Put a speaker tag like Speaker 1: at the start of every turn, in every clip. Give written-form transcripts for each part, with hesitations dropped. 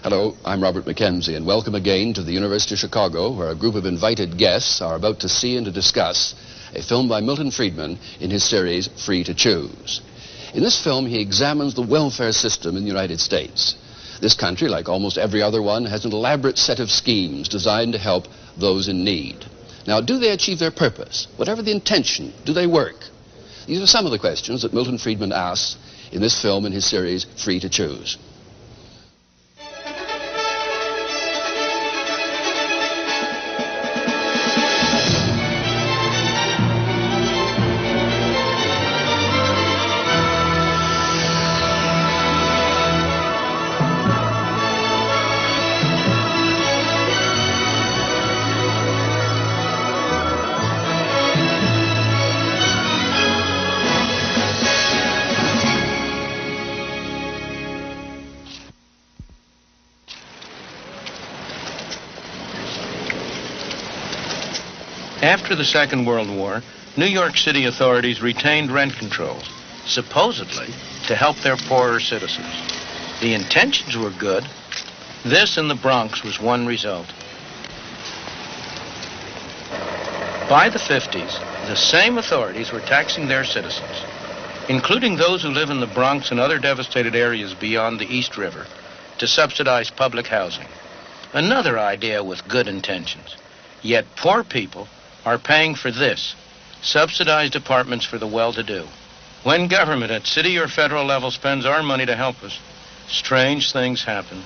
Speaker 1: Hello, I'm Robert Mackenzie, and welcome again to the University of Chicago, where a group of invited guests are about to see and to discuss a film by Milton Friedman in his series, Free to Choose. In this film, he examines the welfare system in the United States. This country, like almost every other one, has an elaborate set of schemes designed to help those in need. Now, do they achieve their purpose? Whatever the intention, do they work? These are some of the questions that Milton Friedman asks in this film in his series, Free to Choose.
Speaker 2: After the Second World War, New York City authorities retained rent controls, supposedly to help their poorer citizens. The intentions were good. This in the Bronx was one result. By the 50s, the same authorities were taxing their citizens, including those who live in the Bronx and other devastated areas beyond the East River, to subsidize public housing. Another idea with good intentions. Yet poor people are paying for this, subsidized apartments for the well-to-do. When government at city or federal level spends our money to help us, strange things happen.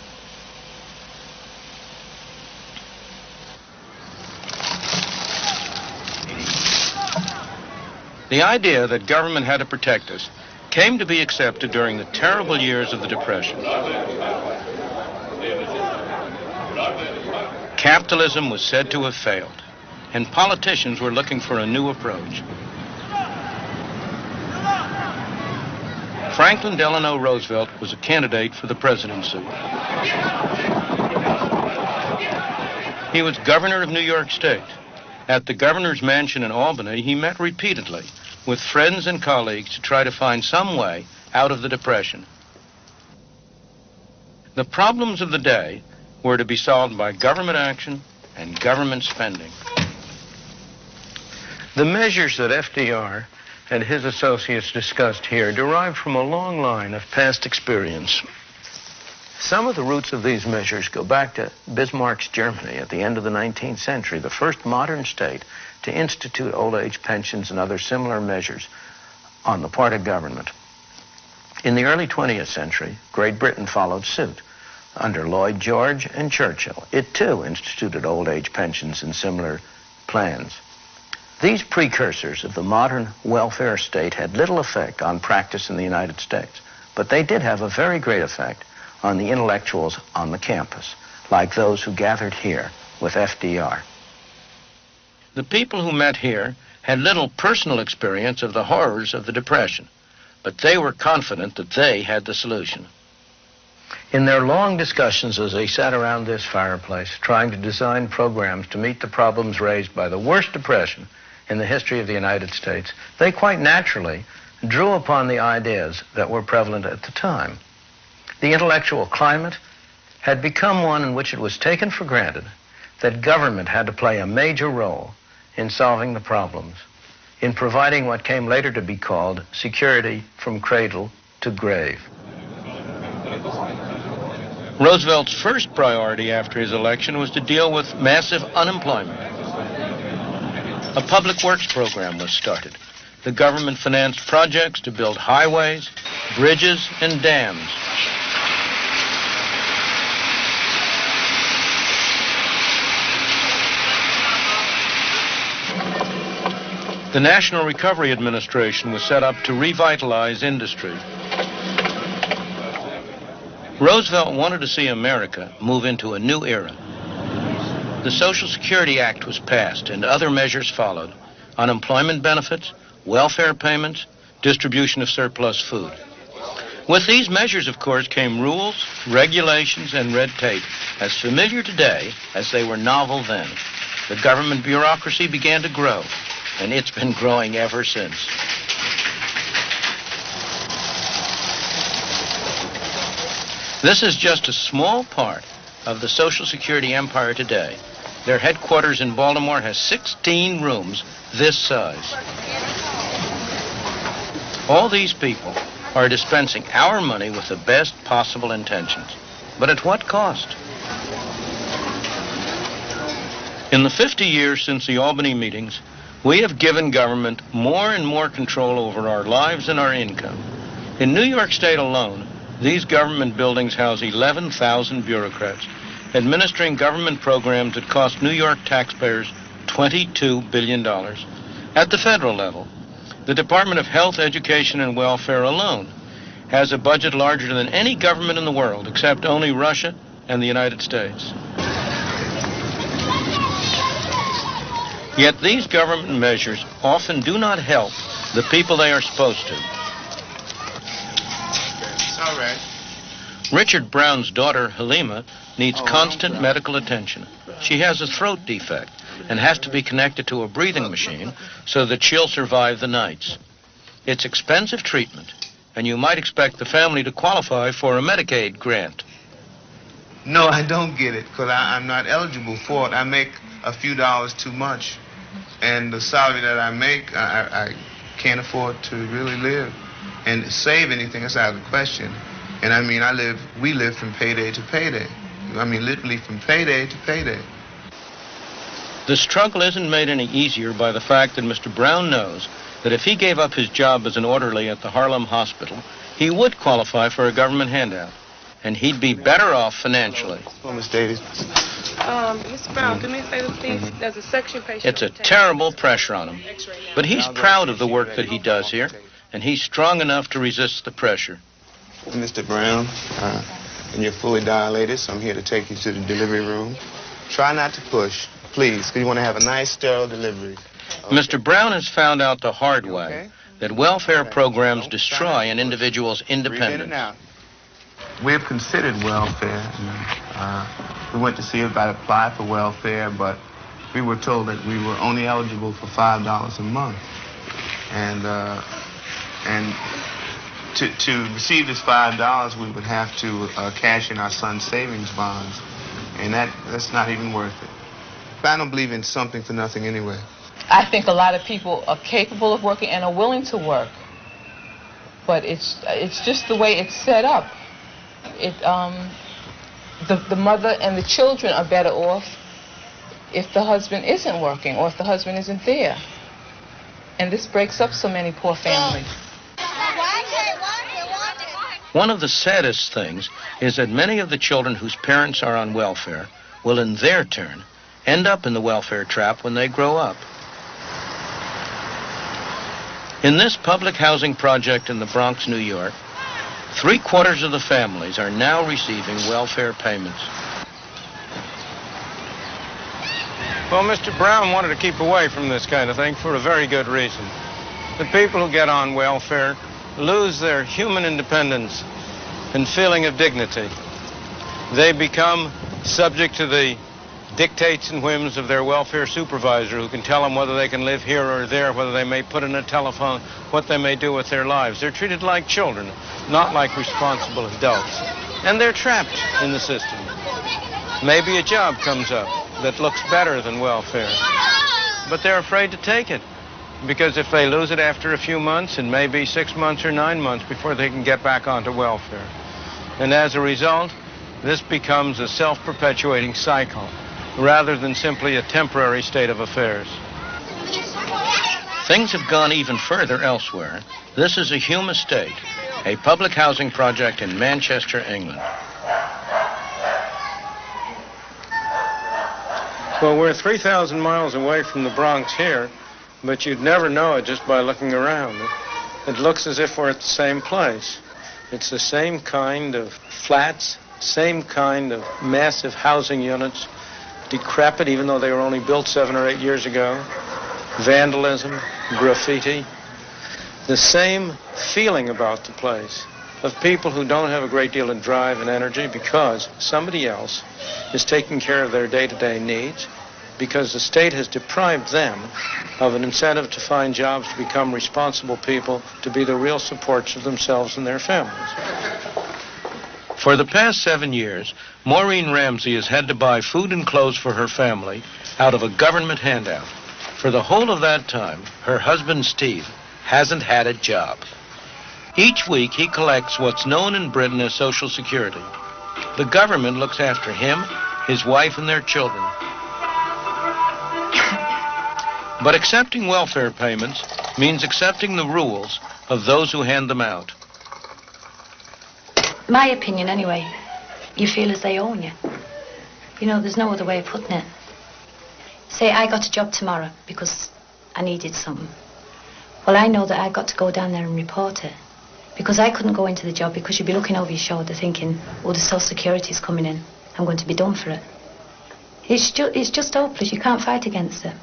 Speaker 2: The idea that government had to protect us came to be accepted during the terrible years of the Depression. Capitalism was said to have failed, and politicians were looking for a new approach. Franklin Delano Roosevelt was a candidate for the presidency. He was governor of New York State. At the governor's mansion in Albany, he met repeatedly with friends and colleagues to try to find some way out of the Depression. The problems of the day were to be solved by government action and government spending. The measures that FDR and his associates discussed here derived from a long line of past experience. Some of the roots of these measures go back to Bismarck's Germany at the end of the 19th century, the first modern state to institute old age pensions and other similar measures on the part of government. In the early 20th century, Great Britain followed suit. Under Lloyd George and Churchill, it too instituted old age pensions and similar plans. These precursors of the modern welfare state had little effect on practice in the United States, but they did have a very great effect on the intellectuals on the campus, like those who gathered here with FDR. The people who met here had little personal experience of the horrors of the Depression, but they were confident that they had the solution. In their long discussions as they sat around this fireplace, trying to design programs to meet the problems raised by the worst depression in the history of the United States, they quite naturally drew upon the ideas that were prevalent at the time. The intellectual climate had become one in which it was taken for granted that government had to play a major role in solving the problems, in providing what came later to be called security from cradle to grave. Roosevelt's first priority after his election was to deal with massive unemployment. A public works program was started. The government financed projects to build highways, bridges, and dams. The National Recovery Administration was set up to revitalize industry. Roosevelt wanted to see America move into a new era. The Social Security Act was passed and other measures followed. Unemployment benefits, welfare payments, distribution of surplus food. With these measures, of course, came rules, regulations, and red tape, as familiar today as they were novel then. The government bureaucracy began to grow, and it's been growing ever since. This is just a small part of the Social Security empire today. Their headquarters in Baltimore has 16 rooms this size. All these people are dispensing our money with the best possible intentions. But at what cost? In the 50 years since the Albany meetings, we have given government more and more control over our lives and our income. In New York State alone, these government buildings house 11,000 bureaucrats, administering government programs that cost New York taxpayers $22 billion. At the federal level, the Department of Health, Education, and Welfare alone has a budget larger than any government in the world, except only Russia and the United States. Yet these government measures often do not help the people they are supposed to.
Speaker 3: It's all right.
Speaker 2: Richard Brown's daughter, Halima, needs constant medical attention. She has a throat defect and has to be connected to a breathing machine so that she'll survive the nights. It's expensive treatment, and you might expect the family to qualify for a Medicaid grant.
Speaker 3: No, I don't get it, because I'm not eligible for it. I make a few dollars too much. And the salary that I make, I can't afford to really live. And save anything, that's out of the question. And I mean, we live from payday to payday. I mean, literally from payday to payday.
Speaker 2: The struggle isn't made any easier by the fact that Mr. Brown knows that if he gave up his job as an orderly at the Harlem Hospital, he would qualify for a government handout, and he'd be better off financially.
Speaker 3: Hello, Miss Davis.
Speaker 4: Mr. Brown, do me a favor, please. There's a section patient.
Speaker 2: It's a terrible pressure on him, but he's proud of the work that he does here, and he's strong enough to resist the pressure.
Speaker 3: Mr. Brown, and you're fully dilated, so I'm here to take you to the delivery room. Try not to push, please, because you want to have a nice, sterile delivery. Okay.
Speaker 2: Mr. Brown has found out the hard way that welfare programs destroy an individual's independence.
Speaker 3: We have considered welfare. We went to see if I'd apply for welfare, but we were told that we were only eligible for $5 a month. And to receive this $5, we would have to cash in our son's savings bonds, and that's not even worth it. But I don't believe in something for nothing anyway.
Speaker 5: I think a lot of people are capable of working and are willing to work, but it's just the way it's set up. The mother and the children are better off if the husband isn't working or if the husband isn't there, and this breaks up so many poor families.
Speaker 2: One of the saddest things is that many of the children whose parents are on welfare will, in their turn, end up in the welfare trap when they grow up. In this public housing project in the Bronx, New York, 3/4 of the families are now receiving welfare payments.
Speaker 6: Well, Mr. Brown wanted to keep away from this kind of thing for a very good reason. The people who get on welfare lose their human independence and feeling of dignity. They become subject to the dictates and whims of their welfare supervisor, who can tell them whether they can live here or there, whether they may put in a telephone, what they may do with their lives. They're treated like children, not like responsible adults. And they're trapped in the system. Maybe a job comes up that looks better than welfare, but they're afraid to take it, because if they lose it after a few months, it may be 6 months or 9 months before they can get back onto welfare. And as a result, this becomes a self-perpetuating cycle, rather than simply a temporary state of affairs.
Speaker 2: Things have gone even further elsewhere. This is a Hume Estate, a public housing project in Manchester, England.
Speaker 6: Well, we're 3,000 miles away from the Bronx here, but you'd never know it just by looking around. It looks as if we're at the same place. It's the same kind of flats, same kind of massive housing units, decrepit even though they were only built 7 or 8 years ago, vandalism, graffiti, the same feeling about the place of people who don't have a great deal of drive and energy because somebody else is taking care of their day-to-day needs, because the state has deprived them of an incentive to find jobs, to become responsible people, to be the real supports of themselves and their families.
Speaker 2: For the past 7 years, Maureen Ramsey has had to buy food and clothes for her family out of a government handout. For the whole of that time, her husband, Steve, hasn't had a job. Each week, he collects what's known in Britain as Social Security. The government looks after him, his wife, and their children. But accepting welfare payments means accepting the rules of those who hand them out.
Speaker 7: My opinion, anyway, you feel as they own you. You know, there's no other way of putting it. Say I got a job tomorrow because I needed something. Well, I know that I've got to go down there and report it. Because I couldn't go into the job because you'd be looking over your shoulder thinking, oh, the Social Security's coming in. I'm going to be done for it. It's just hopeless. You can't fight against it.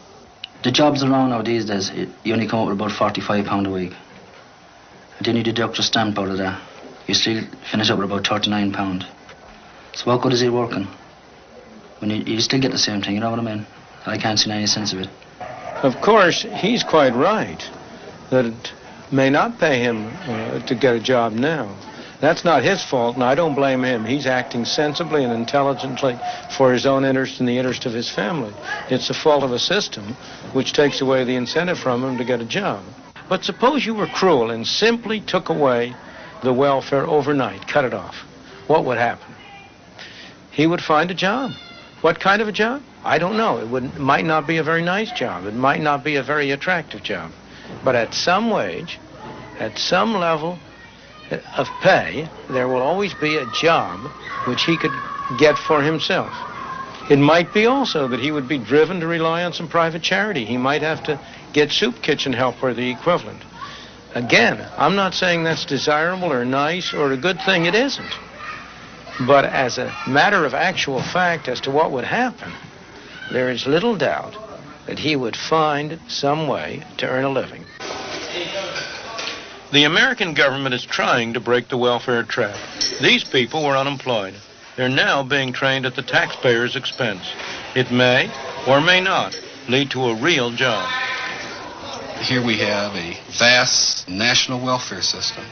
Speaker 8: The jobs around now these days, you only come up with about £45 a week. And then you deduct your stamp out of that. You still finish up with about £39. So what good is it working? When you still get the same thing, you know what I mean? I can't see any sense of it.
Speaker 6: Of course, he's quite right that it may not pay him to get a job now. That's not his fault, and I don't blame him. He's acting sensibly and intelligently for his own interest and the interest of his family. It's the fault of a system which takes away the incentive from him to get a job. But suppose you were cruel and simply took away the welfare overnight, cut it off. What would happen? He would find a job. What kind of a job? I don't know. It might not be a very nice job. It might not be a very attractive job. But at some wage, at some level of pay, there will always be a job which he could get for himself. It might be also that he would be driven to rely on some private charity. He might have to get soup kitchen help or the equivalent. Again, I'm not saying that's desirable or nice or a good thing. It isn't. But as a matter of actual fact as to what would happen, there is little doubt that he would find some way to earn a living. The American government is trying to break the welfare trap. These people were unemployed. They're now being trained at the taxpayer's expense. It may or may not lead to a real job.
Speaker 9: Here we have a vast national welfare system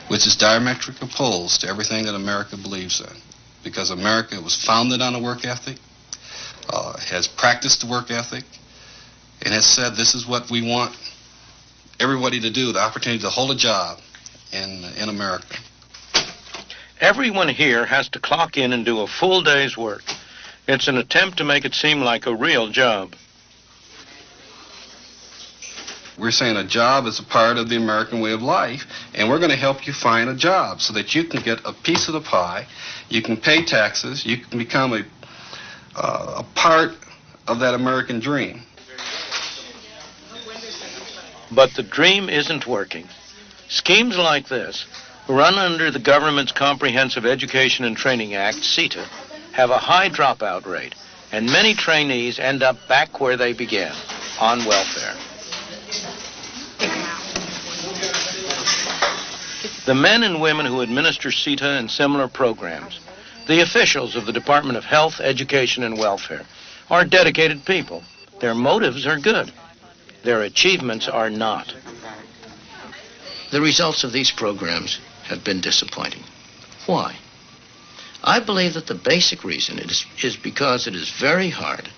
Speaker 9: which is diametrically opposed to everything that America believes in. Because America was founded on a work ethic, has practiced the work ethic, and has said this is what we want everybody to do, the opportunity to hold a job in America.
Speaker 2: Everyone here has to clock in and do a full day's work. It's an attempt to make it seem like a real job.
Speaker 9: We're saying a job is a part of the American way of life, and we're going to help you find a job so that you can get a piece of the pie, you can pay taxes, you can become a part of that American dream.
Speaker 2: But the dream isn't working. Schemes like this, run under the government's Comprehensive Education and Training Act, CETA, have a high dropout rate, and many trainees end up back where they began, on welfare. The men and women who administer CETA and similar programs, the officials of the Department of Health, Education, and Welfare, are dedicated people. Their motives are good. Their achievements are not. The results of these programs have been disappointing. Why? I believe that the basic reason is because it is very hard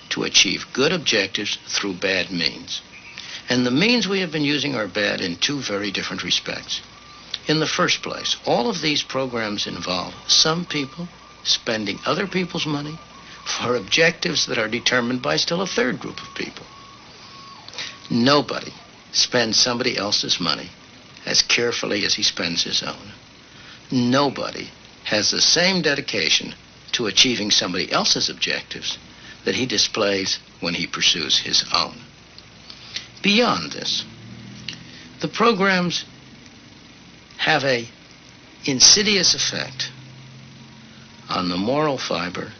Speaker 2: to achieve good objectives through bad means. And the means we have been using are bad in two very different respects. In the first place, all of these programs involve some people spending other people's money for objectives that are determined by still a third group of people. Nobody spends somebody else's money as carefully as he spends his own. Nobody has the same dedication to achieving somebody else's objectives that he displays when he pursues his own. Beyond this, the programs have an insidious effect on the moral fiber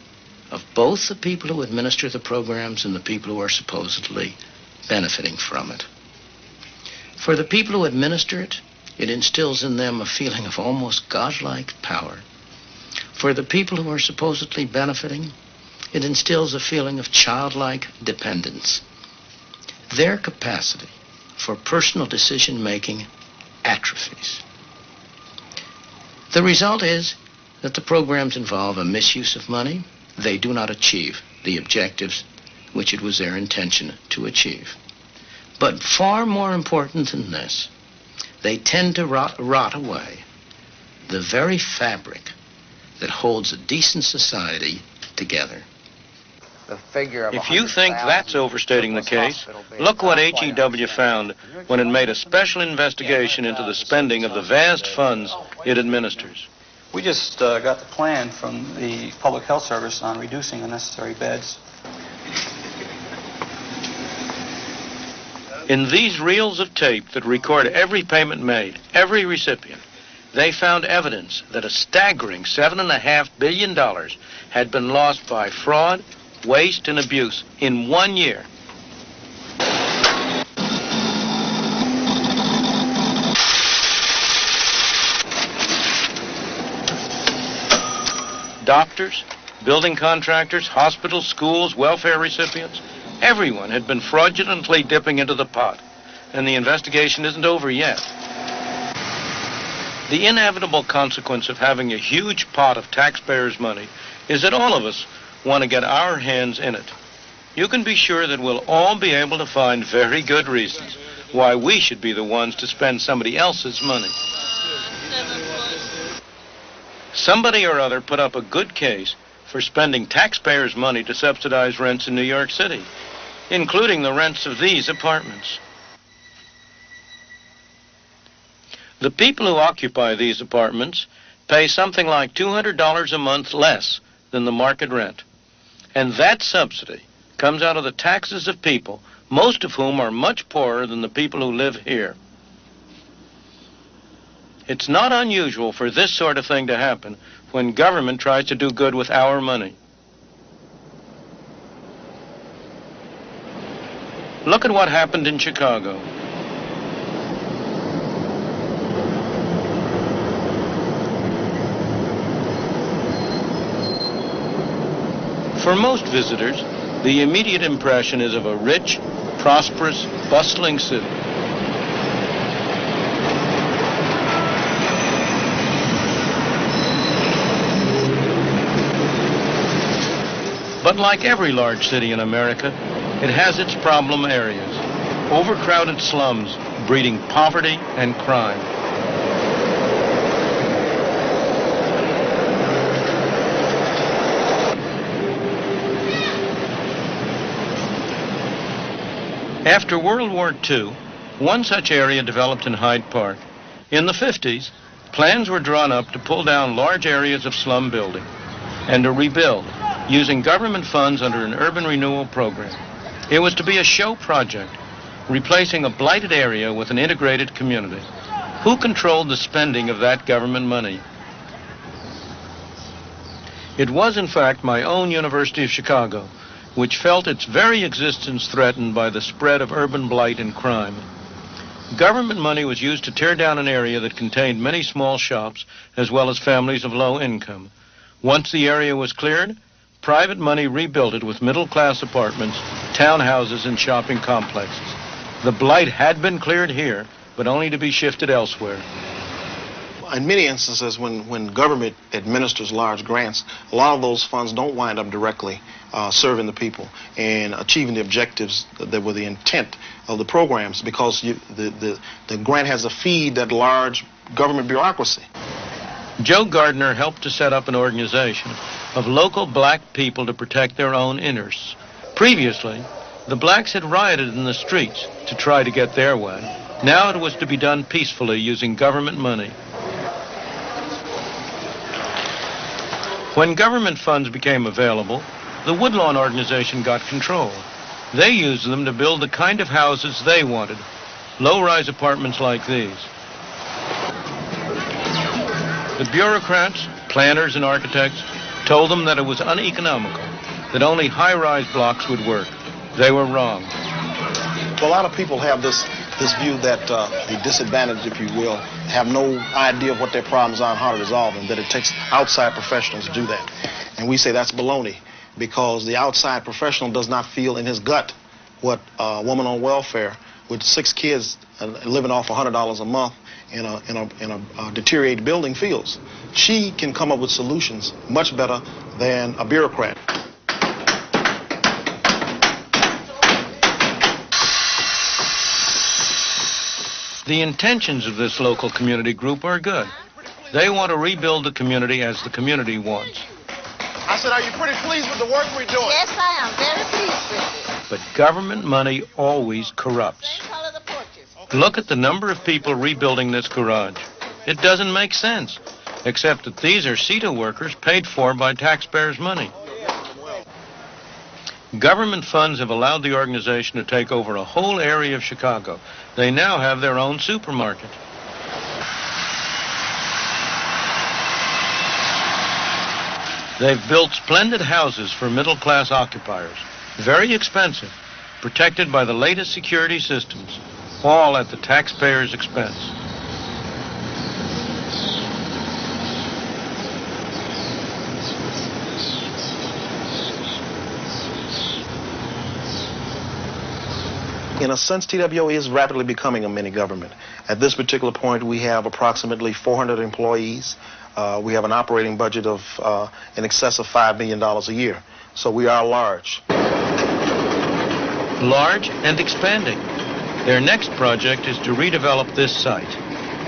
Speaker 2: of both the people who administer the programs and the people who are supposedly benefiting from it. For the people who administer it, it instills in them a feeling of almost godlike power. For the people who are supposedly benefiting, it instills a feeling of childlike dependence. Their capacity for personal decision-making atrophies. The result is that the programs involve a misuse of money, they do not achieve the objectives which it was their intention to achieve. But far more important than this, they tend to rot away the very fabric that holds a decent society together.
Speaker 6: If you think that's overstating the case, look what HEW found when it made a special investigation into the spending of the vast funds it administers.
Speaker 10: We just got the plan from the Public Health Service on reducing the necessary beds.
Speaker 6: In these reels of tape that record every payment made, every recipient, they found evidence that a staggering $7.5 billion had been lost by fraud, waste, and abuse in 1 year. Doctors, building contractors, hospitals, schools, welfare recipients, everyone had been fraudulently dipping into the pot, and the investigation isn't over yet. The inevitable consequence of having a huge pot of taxpayers' money is that all of us want to get our hands in it. You can be sure that we'll all be able to find very good reasons why we should be the ones to spend somebody else's money. Somebody or other put up a good case for spending taxpayers' money to subsidize rents in New York City, including the rents of these apartments. The people who occupy these apartments pay something like $200 a month less than the market rent. And that subsidy comes out of the taxes of people, most of whom are much poorer than the people who live here. It's not unusual for this sort of thing to happen when government tries to do good with our money. Look at what happened in Chicago. For most visitors, the immediate impression is of a rich, prosperous, bustling city. But like every large city in America, it has its problem areas. Overcrowded slums breeding poverty and crime. After World War II, one such area developed in Hyde Park. In the 50s, plans were drawn up to pull down large areas of slum building and to rebuild using government funds under an urban renewal program. It was to be a show project, replacing a blighted area with an integrated community. Who controlled the spending of that government money? It was, in fact, my own University of Chicago, which felt its very existence threatened by the spread of urban blight and crime. Government money was used to tear down an area that contained many small shops as well as families of low income. Once the area was cleared, private money rebuilt it with middle-class apartments, townhouses, and shopping complexes. The blight had been cleared here, but only to be shifted elsewhere.
Speaker 11: In many instances, when government administers large grants, a lot of those funds don't wind up directly serving the people and achieving the objectives that were the intent of the programs, because the grant has to feed that large government bureaucracy.
Speaker 6: Joe Gardner helped to set up an organization of local black people to protect their own interests. Previously, the blacks had rioted in the streets to try to get their way. Now it was to be done peacefully using government money. When government funds became available, the Woodlawn organization got control. They used them to build the kind of houses they wanted, low-rise apartments like these. The bureaucrats, planners, and architects told them that it was uneconomical, that only high-rise blocks would work. They were wrong.
Speaker 11: Well, a lot of people have this view that the disadvantaged, if you will, have no idea of what their problems are and how to resolve them, that it takes outside professionals to do that. And we say that's baloney, because the outside professional does not feel in his gut what a woman on welfare with 6 kids living off $100 a month in a deteriorated building feels. She can come up with solutions much better than a bureaucrat.
Speaker 6: The intentions of this local community group are good. They want to rebuild the community as the community wants.
Speaker 11: I said, are you pretty pleased with the work we're doing?
Speaker 12: Yes, I am very pleased with it.
Speaker 6: But government money always corrupts. Look at the number of people rebuilding this garage. It doesn't make sense, except that these are CETA workers paid for by taxpayers' money. Government funds have allowed the organization to take over a whole area of Chicago. They now have their own supermarket. They've built splendid houses for middle-class occupiers, very expensive, protected by the latest security systems, all at the taxpayer's expense.
Speaker 11: In a sense, TWO is rapidly becoming a mini government. At this particular point, we have approximately 400 employees. We have an operating budget of in excess of $5 million a year. So we are large.
Speaker 6: Large and expanding. Their next project is to redevelop this site.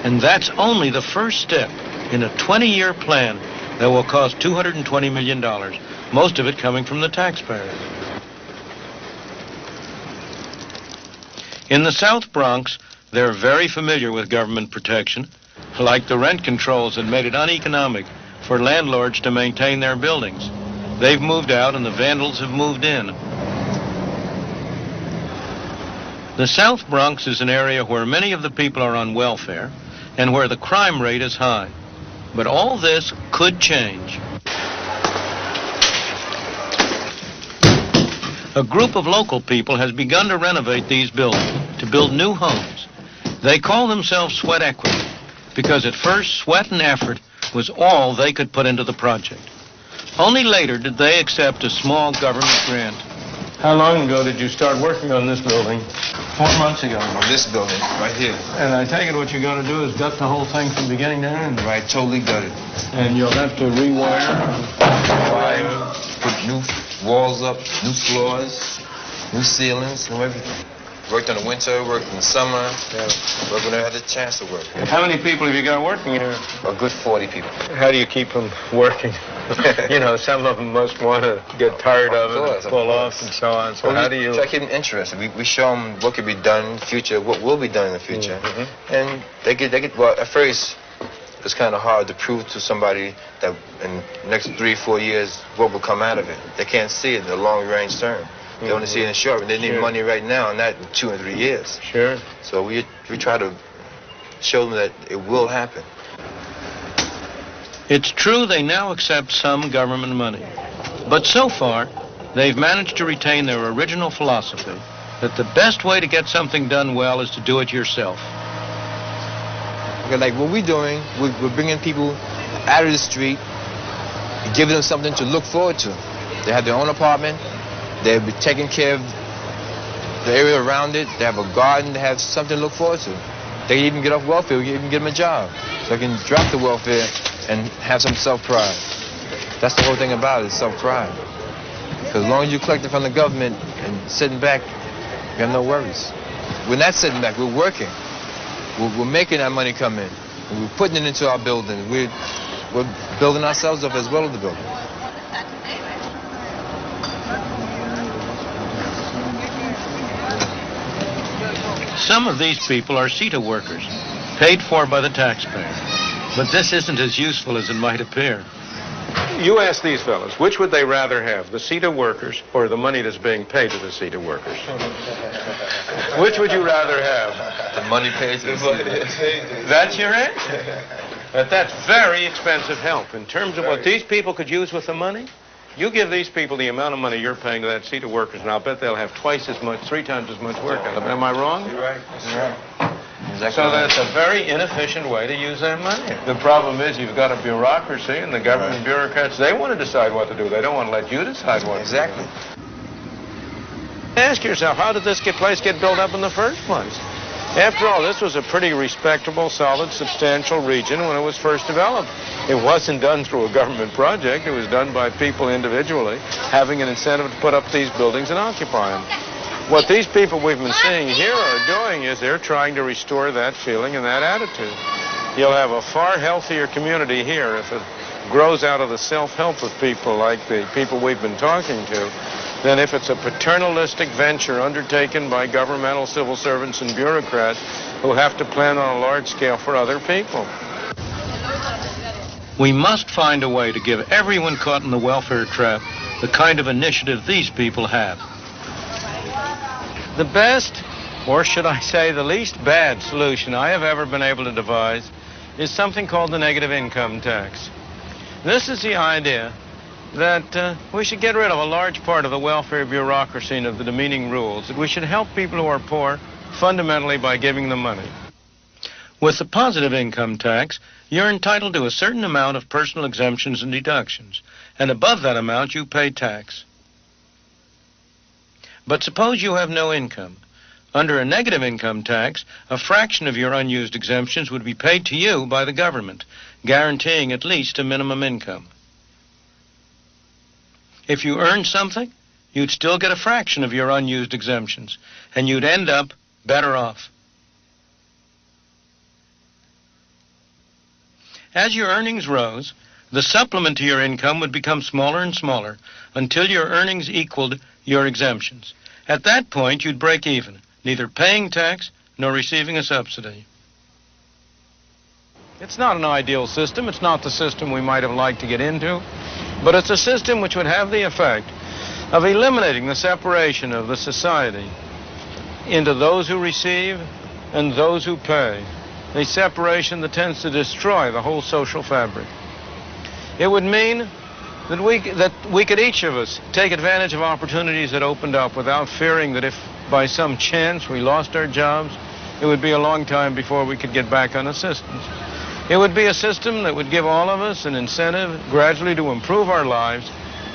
Speaker 6: And that's only the first step in a 20-year plan that will cost $220 million, most of it coming from the taxpayers. In the South Bronx, they're very familiar with government protection, like the rent controls that made it uneconomic for landlords to maintain their buildings. They've moved out and the vandals have moved in. The South Bronx is an area where many of the people are on welfare and where the crime rate is high. But all this could change. A group of local people has begun to renovate these buildings, to build new homes. They call themselves Sweat Equity, because at first sweat and effort was all they could put into the project. Only later did they accept a small government grant.
Speaker 2: How long ago did you start working on this building?
Speaker 13: 4 months ago. On this building, right here.
Speaker 2: And I take it what you're going to do is gut the whole thing from beginning to end?
Speaker 13: Right, totally gutted.
Speaker 2: And you'll have to rewire?
Speaker 13: Put new walls up, new floors, new ceilings, new everything. Worked in the winter, worked in the summer, worked when I had the chance to work.
Speaker 2: How many people have you got working here?
Speaker 13: A good 40 people.
Speaker 2: How do you keep them working? You know, some of them must want to get tired of it and pull off and so on. So how do you...
Speaker 13: Try to keep them interested. We show them what could be done in the future, what will be done in the future. Mm-hmm. And they get, well, at first, it's kind of hard to prove to somebody that in the next 3-4 years, what will come out of it. They can't see it in the long-range term. They want to see it in the short run. They need money right now, and not in 2 or 3 years.
Speaker 2: Sure.
Speaker 13: So we try to show them that it will happen.
Speaker 6: It's true they now accept some government money. But so far, they've managed to retain their original philosophy that the best way to get something done well is to do it yourself.
Speaker 13: Like what we're doing, we're bringing people out of the street, giving them something to look forward to. They have their own apartment. They'll be taking care of the area around it. They have a garden. They have something to look forward to. They can even get off welfare. We can even get them a job. So they can drop the welfare and have some self-pride. That's the whole thing about it, self-pride. Because as long as you're collecting from the government and sitting back, you have no worries. We're not sitting back. We're working. We're making that money come in. And we're putting it into our building. We're building ourselves up as well as the building.
Speaker 6: Some of these people are CETA workers, paid for by the taxpayer. But this isn't as useful as it might appear.
Speaker 2: You ask these fellows, which would they rather have, the CETA workers or the money that's being paid to the CETA workers? Which would you rather have?
Speaker 13: The money paid to the CETA.
Speaker 2: That's your answer? But that's very expensive help. In terms of what these people could use with the money, you give these people the amount of money you're paying to that CETA workers, and I'll bet they'll have twice as much, 3 times as much work out of them. Am I wrong?
Speaker 13: You're right. You're right. Exactly.
Speaker 2: So that's a very inefficient way to use that money. The problem is you've got a bureaucracy, and the government bureaucrats, they want to decide what to do. They don't want to let you decide what to do.
Speaker 13: Exactly.
Speaker 2: Ask yourself, how did this place get built up in the first place?
Speaker 6: After all, this was a pretty respectable, solid, substantial region when it was first developed. It wasn't done through a government project. It was done by people individually, having an incentive to put up these buildings and occupy them. What these people we've been seeing here are doing is they're trying to restore that feeling and that attitude. You'll have a far healthier community here if it grows out of the self-help of people like the people we've been talking to than if it's a paternalistic venture undertaken by governmental civil servants and bureaucrats who have to plan on a large scale for other people. We must find a way to give everyone caught in the welfare trap the kind of initiative these people have. The best, or should I say the least bad solution I have ever been able to devise is something called the negative income tax. This is the idea that we should get rid of a large part of the welfare bureaucracy and of the demeaning rules, that we should help people who are poor fundamentally by giving them money. With the positive income tax, you're entitled to a certain amount of personal exemptions and deductions, and above that amount you pay tax. But suppose you have no income. Under a negative income tax, a fraction of your unused exemptions would be paid to you by the government, guaranteeing at least a minimum income. If you earned something, you'd still get a fraction of your unused exemptions, and you'd end up better off. As your earnings rose, the supplement to your income would become smaller and smaller until your earnings equaled your exemptions. At that point, you'd break even, neither paying tax nor receiving a subsidy. It's not an ideal system. It's not the system we might have liked to get into, but it's a system which would have the effect of eliminating the separation of the society into those who receive and those who pay, a separation that tends to destroy the whole social fabric. It would mean that we could each of us take advantage of opportunities that opened up without fearing that if by some chance we lost our jobs, it would be a long time before we could get back on assistance. It would be a system that would give all of us an incentive gradually to improve our lives,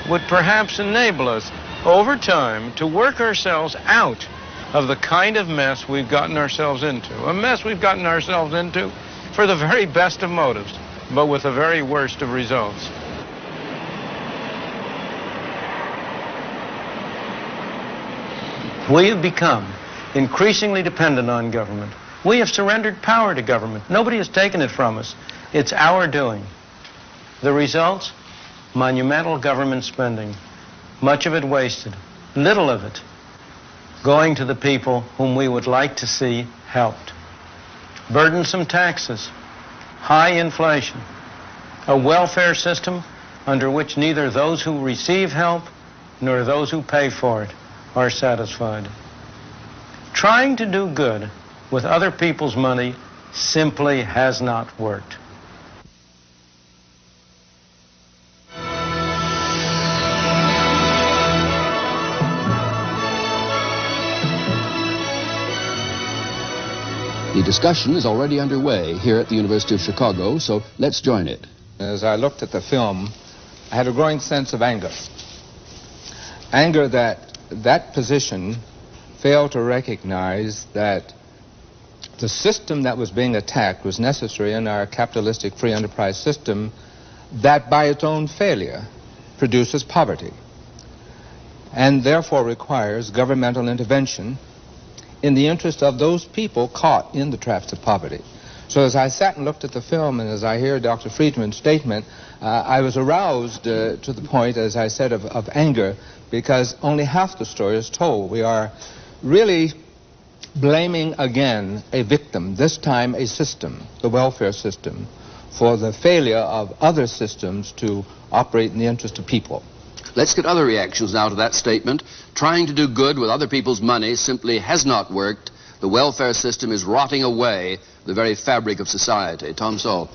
Speaker 6: would perhaps enable us over time to work ourselves out of the kind of mess we've gotten ourselves into. A mess we've gotten ourselves into for the very best of motives, but with the very worst of results. We have become increasingly dependent on government. We have surrendered power to government. Nobody has taken it from us. It's our doing. The results? Monumental government spending. Much of it wasted. Little of it going to the people whom we would like to see helped. Burdensome taxes. High inflation. A welfare system under which neither those who receive help nor those who pay for it are satisfied. Trying to do good with other people's money simply has not worked.
Speaker 1: The discussion is already underway here at the University of Chicago, so let's join it.
Speaker 14: As I looked at the film, I had a growing sense of anger. Anger that position failed to recognize that the system that was being attacked was necessary in our capitalistic free enterprise system that by its own failure produces poverty and therefore requires governmental intervention in the interest of those people caught in the traps of poverty. So as I sat and looked at the film and as I hear Dr. Friedman's statement, I was aroused to the point, as I said, of anger, because only half the story is told. We are really blaming again a victim, this time a system, the welfare system, for the failure of other systems to operate in the interest of people.
Speaker 1: Let's get other reactions now to that statement. Trying to do good with other people's money simply has not worked. The welfare system is rotting away the very fabric of society. Tom Sowell.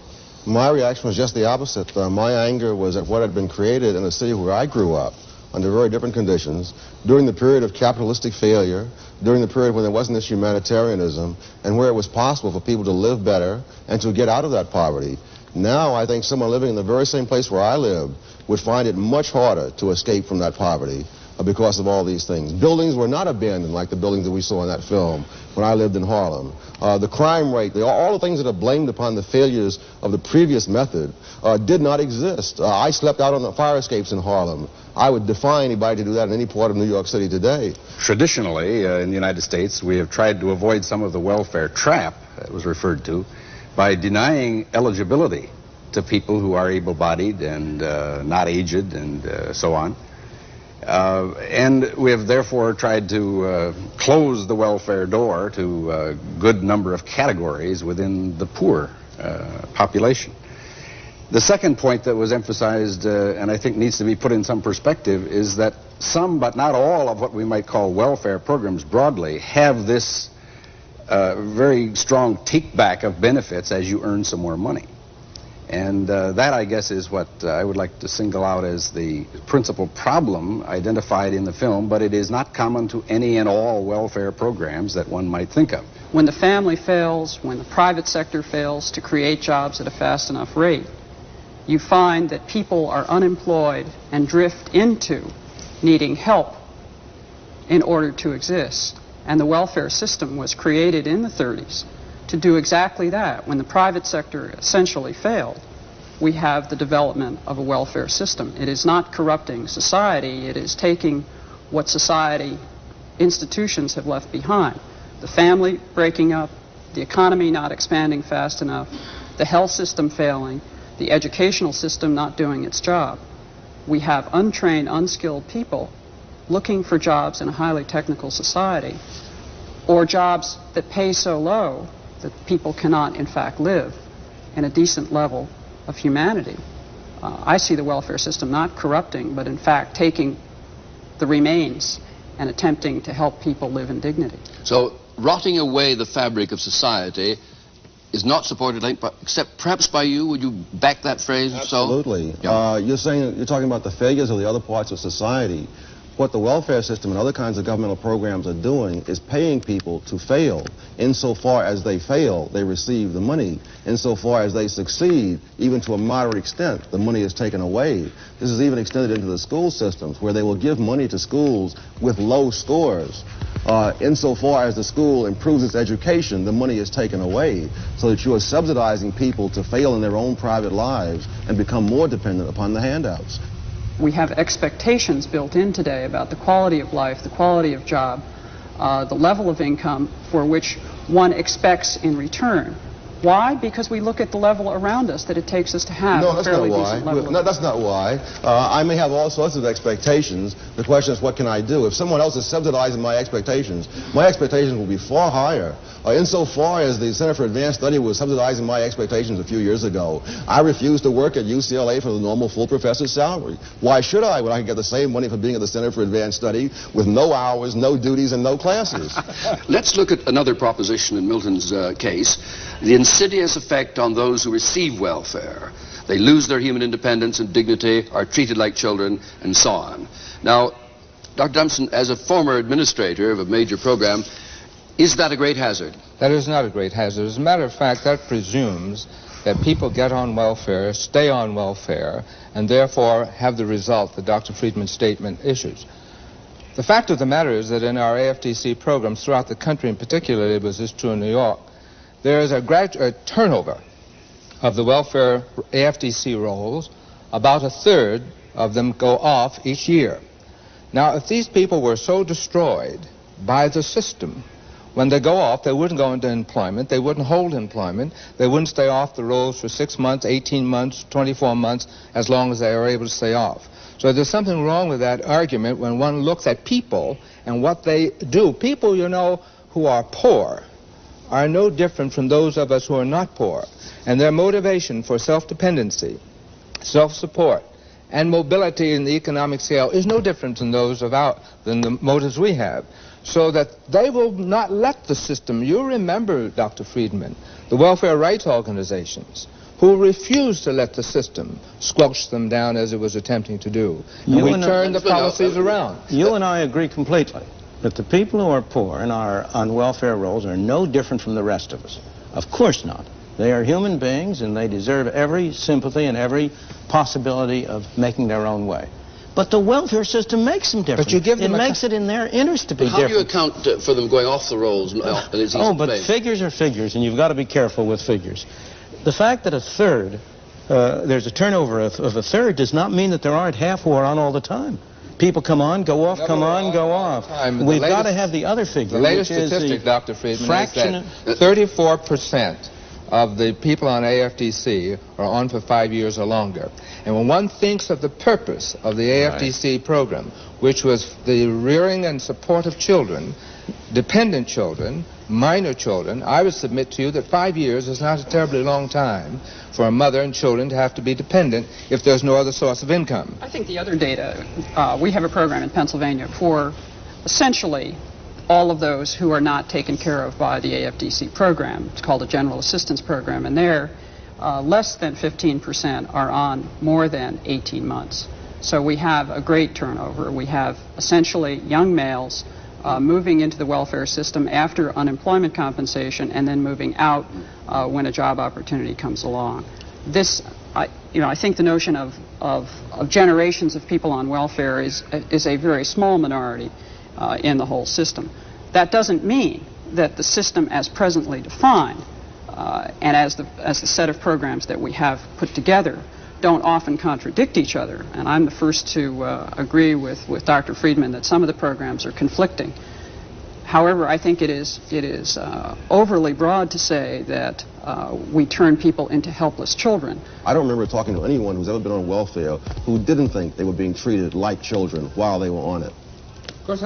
Speaker 15: My reaction was just the opposite. My anger was at what had been created in the city where I grew up under very different conditions, during the period of capitalistic failure, during the period when there wasn't this humanitarianism, and where it was possible for people to live better and to get out of that poverty. Now I think someone living in the very same place where I lived would find it much harder to escape from that poverty, because of all these things. Buildings were not abandoned like the buildings that we saw in that film when I lived in Harlem. The crime rate, all the things that are blamed upon the failures of the previous method did not exist. I slept out on the fire escapes in Harlem. I would defy anybody to do that in any part of New York City today.
Speaker 16: Traditionally, in the United States, we have tried to avoid some of the welfare trap that was referred to by denying eligibility to people who are able-bodied and not aged and so on. And we have therefore tried to close the welfare door to a good number of categories within the poor population. The second point that was emphasized, and I think needs to be put in some perspective, is that some, but not all, of what we might call welfare programs broadly have this very strong take-back of benefits as you earn some more money. And that, I guess, is what I would like to single out as the principal problem identified in the film, but it is not common to any and all welfare programs that one might think of.
Speaker 17: When the family fails, when the private sector fails to create jobs at a fast enough rate, you find that people are unemployed and drift into needing help in order to exist. And the welfare system was created in the 30s to do exactly that. When the private sector essentially failed, we have the development of a welfare system. It is not corrupting society, it is taking what society institutions have left behind. The family breaking up, the economy not expanding fast enough, the health system failing, the educational system not doing its job. We have untrained, unskilled people looking for jobs in a highly technical society, or jobs that pay so low that people cannot, in fact, live in a decent level of humanity. I see the welfare system not corrupting, but in fact taking the remains and attempting to help people live in dignity.
Speaker 1: So, rotting away the fabric of society is not supported, except perhaps by you. Would you back that phrase?
Speaker 15: Absolutely.
Speaker 1: So? Yeah.
Speaker 15: You're talking about the failures of the other parts of society. What the welfare system and other kinds of governmental programs are doing is paying people to fail. Insofar as they fail, they receive the money. Insofar as they succeed, even to a moderate extent, the money is taken away. This is even extended into the school systems, where they will give money to schools with low scores. Insofar as the school improves its education, the money is taken away, so that you are subsidizing people to fail in their own private lives and become more dependent upon the handouts.
Speaker 17: We have expectations built in today about the quality of life, the quality of job, the level of income for which one expects in return. Why? Because we look at the level around us that it takes us to have a fairly decent level.
Speaker 15: No, that's not why. I may have all sorts of expectations. The question is, what can I do? If someone else is subsidizing my expectations will be far higher. Insofar as the Center for Advanced Study was subsidizing my expectations a few years ago, I refused to work at UCLA for the normal full professor's salary. Why should I, when I can get the same money for being at the Center for Advanced Study with no hours, no duties, and no classes?
Speaker 1: Let's look at another proposition in Milton's case, the insidious effect on those who receive welfare. They lose their human independence and dignity, are treated like children, and so on. Now, Dr. Dumpson, as a former administrator of a major program, is that a great hazard?
Speaker 14: That is not a great hazard. As a matter of fact, that presumes that people get on welfare, stay on welfare, and therefore have the result that Dr. Friedman's statement issues. The fact of the matter is that in our AFDC programs throughout the country, in particular, it was this true in New York, there is a turnover of the welfare AFDC rolls. About a third of them go off each year. Now, if these people were so destroyed by the system, when they go off, they wouldn't go into employment, they wouldn't hold employment, they wouldn't stay off the rolls for 6 months, 18 months, 24 months, as long as they are able to stay off. So there's something wrong with that argument when one looks at people and what they do. People, you know, who are poor are no different from those of us who are not poor. And their motivation for self-dependency, self-support, and mobility in the economic scale is no different than those than the motives we have. So that they will not let the system. You remember, Dr. Friedman, the welfare rights organizations who refused to let the system squelch them down as it was attempting to do. And we turned the policies around.
Speaker 2: You and I agree completely that the people who are poor and are on welfare rolls are no different from the rest of us. Of course not. They are human beings and they deserve every sympathy and every possibility of making their own way. But the welfare system makes them different.
Speaker 14: But you give them
Speaker 2: it makes it in their interest to be different.
Speaker 1: How do you account for them going off the rolls?
Speaker 2: But figures are figures, and you've got to be careful with figures. The fact that a third, there's a turnover of a third, does not mean that there aren't half who are on all the time. People come on, go off, come on, go off. We've got to have the other figure.
Speaker 14: The latest statistic, Dr. Friedman, is that 34% of the people on AFDC are on for 5 years or longer. And when one thinks of the purpose of the AFDC program, which was the rearing and support of children, dependent children, minor children, I would submit to you that 5 years is not a terribly long time for a mother and children to have to be dependent if there's no other source of income.
Speaker 17: I think the other data, we have a program in Pennsylvania for essentially all of those who are not taken care of by the AFDC program. It's called a General Assistance Program, and there less than 15% are on more than 18 months. So we have a great turnover. We have essentially young males moving into the welfare system after unemployment compensation and then moving out when a job opportunity comes along. This, I think the notion of generations of people on welfare is a very small minority in the whole system. That doesn't mean that the system as presently defined and as the set of programs that we have put together don't often contradict each other. And I'm the first to agree with Dr. Friedman that some of the programs are conflicting. However, I think it is overly broad to say that we turn people into helpless children.
Speaker 15: I don't remember talking to anyone who's ever been on welfare who didn't think they were being treated like children while they were on it.
Speaker 14: Of course,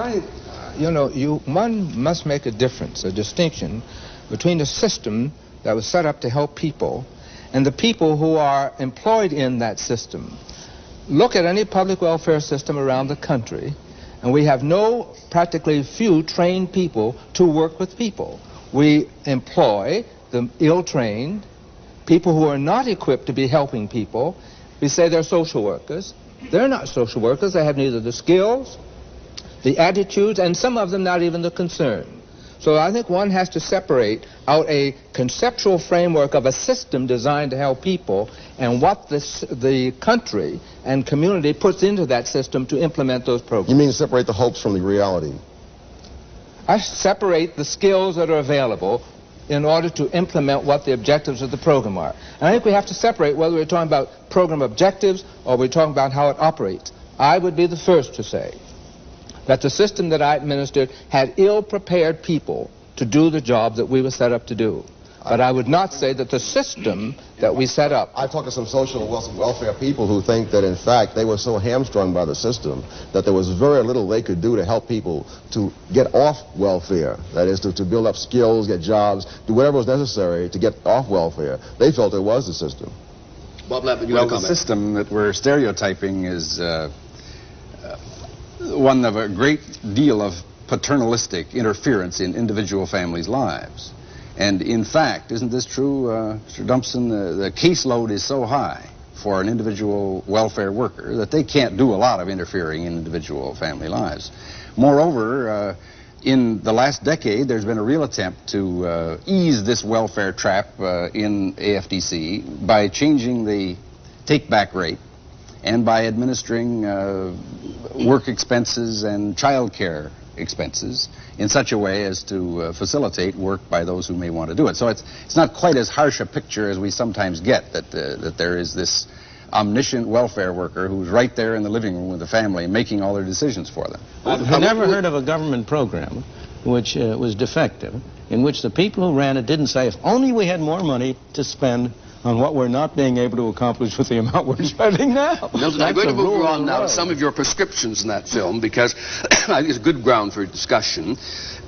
Speaker 14: one must make a difference, a distinction between a system that was set up to help people and the people who are employed in that system. Look at any public welfare system around the country, and we have practically few trained people to work with people. We employ the ill-trained, people who are not equipped to be helping people. We say they're social workers. They're not social workers. They have neither the skills, the attitudes, and some of them not even the concern. So I think one has to separate out a conceptual framework of a system designed to help people and what the country and community puts into that system to implement those programs.
Speaker 15: You mean separate the hopes from the reality?
Speaker 14: I separate the skills that are available in order to implement what the objectives of the program are. And I think we have to separate whether we're talking about program objectives or we're talking about how it operates. I would be the first to say that the system that I administered had ill-prepared people to do the job that we were set up to do. But I would not say that the system that we set up...
Speaker 15: I talked to some social welfare people who think that, in fact, they were so hamstrung by the system that there was very little they could do to help people to get off welfare. That is, to build up skills, get jobs, do whatever was necessary to get off welfare. They felt it was the system.
Speaker 1: Bob Lappin, you
Speaker 16: well,
Speaker 1: want to comment?
Speaker 16: The system that we're stereotyping is one of a great deal of paternalistic interference in individual families' lives. And in fact, isn't this true, Mr. Dumpson? The caseload is so high for an individual welfare worker that they can't do a lot of interfering in individual family lives. Moreover, in the last decade, there's been a real attempt to ease this welfare trap in AFDC by changing the take-back rate and by administering work expenses and child care expenses in such a way as to facilitate work by those who may want to do it. So it's not quite as harsh a picture as we sometimes get, that there is this omniscient welfare worker who's right there in the living room with the family making all their decisions for them.
Speaker 2: I've never heard of a government program which was defective, in which the people who ran it didn't say, if only we had more money to spend on what we're not being able to accomplish with the amount we're spending now.
Speaker 1: Milton, I'm going to move on now to some of your prescriptions in that film, because I think it's good ground for discussion.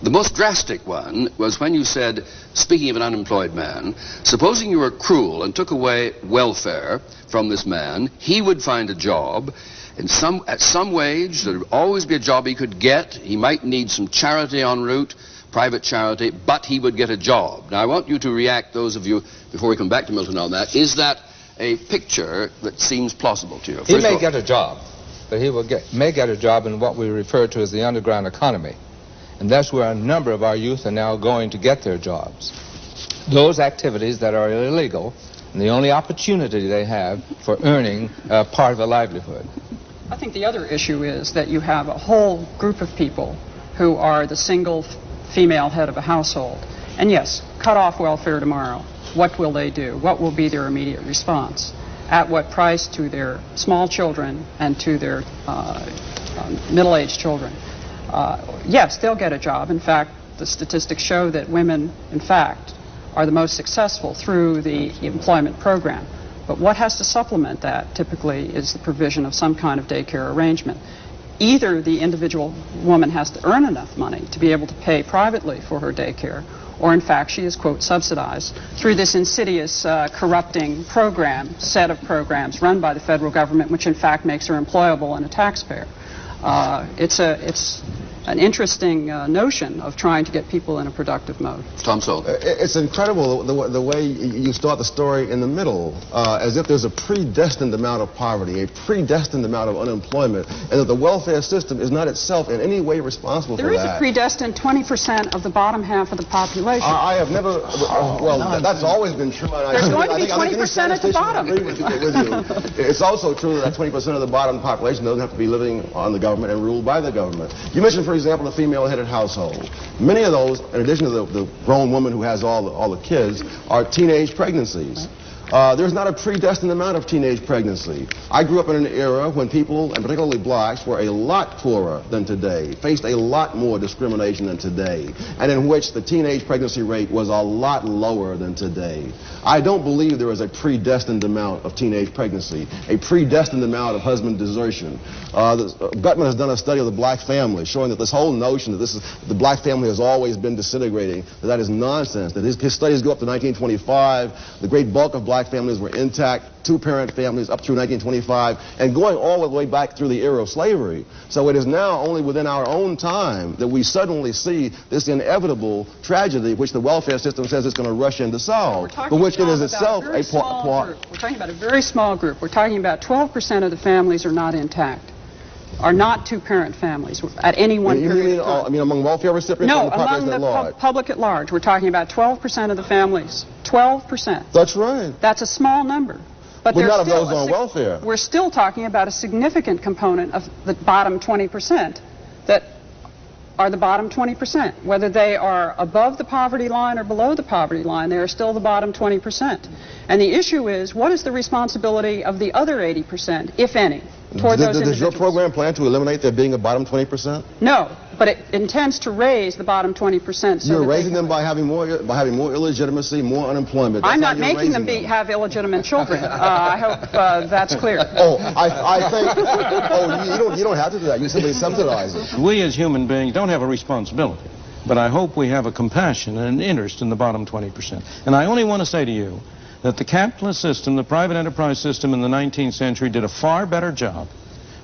Speaker 1: The most drastic one was when you said, speaking of an unemployed man, supposing you were cruel and took away welfare from this man, he would find a job at some wage. There would always be a job he could get. He might need some charity en route, private charity, but he would get a job. Now, I want you to react, those of you, before we come back to Milton on that. Is that a picture that seems plausible to you?
Speaker 14: He may get a job, but he may get a job in what we refer to as the underground economy. And that's where a number of our youth are now going to get their jobs. Those activities that are illegal, and the only opportunity they have for earning part of a livelihood.
Speaker 17: I think the other issue is that you have a whole group of people who are the single female head of a household. And yes, cut off welfare tomorrow. What will they do? What will be their immediate response? At what price to their small children and to their middle-aged children? Yes, they'll get a job. In fact, the statistics show that women, in fact, are the most successful through the employment program. But what has to supplement that typically is the provision of some kind of daycare arrangement. Either the individual woman has to earn enough money to be able to pay privately for her daycare, or in fact she is, quote, subsidized through this insidious corrupting set of programs run by the federal government, which in fact makes her employable and a taxpayer. It's an interesting notion of trying to get people in a productive mode.
Speaker 1: Tom Sowell.
Speaker 15: It's incredible the way you start the story in the middle, as if there's a predestined amount of poverty, a predestined amount of unemployment, and that the welfare system is not itself in any way responsible for that.
Speaker 17: There is a predestined 20% of the bottom half of the population.
Speaker 15: I have never, that's always been true.
Speaker 17: There's going to be 20% at the bottom.
Speaker 15: With you. It's also true that 20% of the bottom population doesn't have to be living on the government and ruled by the government. You mentioned, for example, the female-headed household. Many of those, in addition to the grown woman who has all the kids, are teenage pregnancies. There's not a predestined amount of teenage pregnancy. I grew up in an era when people, and particularly blacks, were a lot poorer than today, faced a lot more discrimination than today, and in which the teenage pregnancy rate was a lot lower than today. I don't believe there is a predestined amount of teenage pregnancy, a predestined amount of husband desertion. Gutman has done a study of the black family showing that this whole notion that the black family has always been disintegrating, that is nonsense, that his studies go up to 1925, the great bulk of black families were intact, two-parent families up through 1925, and going all the way back through the era of slavery. So it is now only within our own time that we suddenly see this inevitable tragedy which the welfare system says it's going to rush in to solve, but which it is itself a part.
Speaker 17: We're talking about a very small group. We're talking about 12% of the families are not intact, are not two-parent families at any one period of time.
Speaker 15: I mean among welfare recipients?
Speaker 17: No, among the public at large. We're talking about 12% of the families. 12%.
Speaker 15: That's right.
Speaker 17: That's a small number. But
Speaker 15: not of those on welfare.
Speaker 17: We're still talking about a significant component of the bottom 20% that are the bottom 20%. Whether they are above the poverty line or below the poverty line, they are still the bottom 20%. And the issue is, what is the responsibility of the other 80%, if any, toward those individuals?
Speaker 15: Does your program plan to eliminate there being a bottom 20%?
Speaker 17: No, but it intends to raise the bottom 20%.
Speaker 15: You're raising them by having more illegitimacy, more unemployment.
Speaker 17: I'm not making them have illegitimate children. I hope that's clear.
Speaker 15: I think. You don't have to do that. You simply subsidize it.
Speaker 6: We as human beings don't have a responsibility, but I hope we have a compassion and an interest in the bottom 20%. And I only want to say to you that the capitalist system, the private enterprise system in the 19th century did a far better job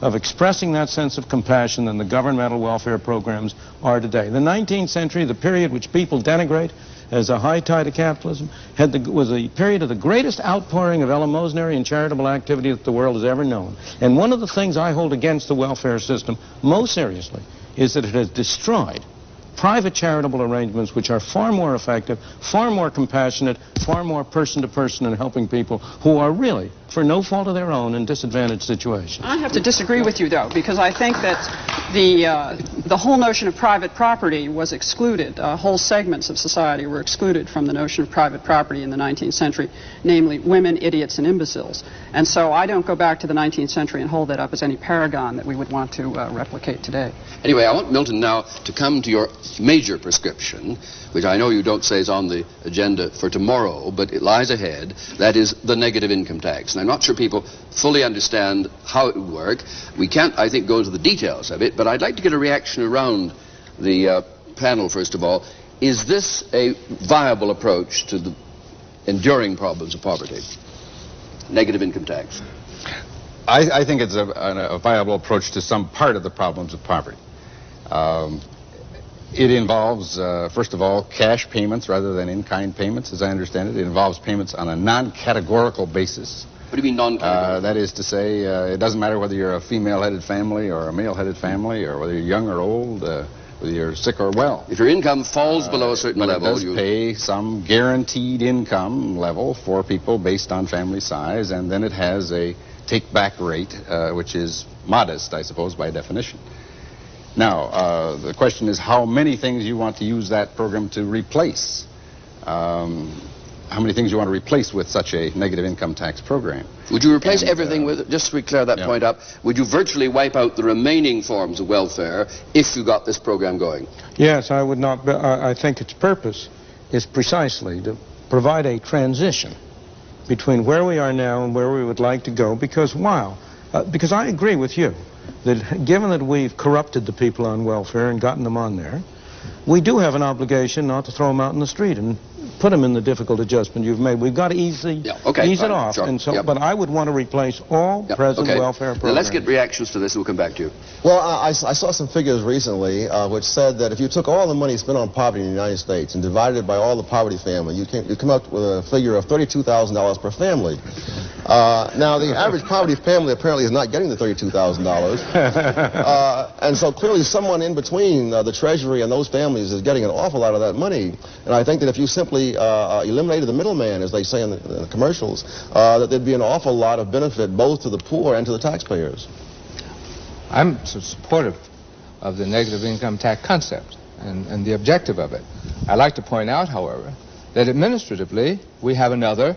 Speaker 6: of expressing that sense of compassion than the governmental welfare programs are today. The 19th century, the period which people denigrate as a high tide of capitalism, was a period of the greatest outpouring of eleemosynary and charitable activity that the world has ever known. And one of the things I hold against the welfare system most seriously is that it has destroyed private charitable arrangements which are far more effective, far more compassionate, far more person-to-person in helping people who are really, for no fault of their own, in disadvantaged situations.
Speaker 17: I have to disagree with you, though, because I think that the whole notion of private property was excluded. Whole segments of society were excluded from the notion of private property in the 19th century, namely women, idiots, and imbeciles. And so I don't go back to the 19th century and hold that up as any paragon that we would want to replicate today.
Speaker 1: Anyway, I want Milton now to come to your major prescription, which I know you don't say is on the agenda for tomorrow, but it lies ahead. That is the negative income tax. And I'm not sure people fully understand how it would work. We can't, I think, go into the details of it, but I'd like to get a reaction around the panel, first of all. Is this a viable approach to the enduring problems of poverty? Negative income tax.
Speaker 16: I think it's a viable approach to some part of the problems of poverty. It involves, first of all, cash payments rather than in-kind payments, as I understand it. It involves payments on a non-categorical basis.
Speaker 1: What do you mean non-categorical?
Speaker 16: That is to say, it doesn't matter whether you're a female-headed family or a male-headed family, or whether you're young or old, whether you're sick or well.
Speaker 1: If your income falls below a certain level,
Speaker 16: it does pay some guaranteed income level for people based on family size, and then it has a take-back rate, which is modest, I suppose, by definition. Now, the question is how many things you want to use that program to replace. How many things you want to replace with such a negative income tax program.
Speaker 1: Would you replace everything with it? Just to clear that point up, would you virtually wipe out the remaining forms of welfare if you got this program going?
Speaker 18: Yes, I would not. I think its purpose is precisely to provide a transition between where we are now and where we would like to go, because because I agree with you that given that we've corrupted the people on welfare and gotten them on there, we do have an obligation not to throw them out in the street and put them in the difficult adjustment you've made. We've got to ease it off.
Speaker 1: Sure.
Speaker 18: And so, but I would want to replace all present welfare programs.
Speaker 1: Now let's get reactions to this and we'll come back to you.
Speaker 15: Well, I saw some figures recently which said that if you took all the money spent on poverty in the United States and divided it by all the poverty family, you come up with a figure of $32,000 per family. Now, the average poverty family apparently is not getting the $32,000. And so clearly someone in between the Treasury and those families is getting an awful lot of that money. And I think that if you simply eliminated the middleman, as they say in the commercials, that there'd be an awful lot of benefit both to the poor and to the taxpayers.
Speaker 14: I'm supportive of the negative income tax concept and the objective of it. I'd like to point out, however, that administratively we have another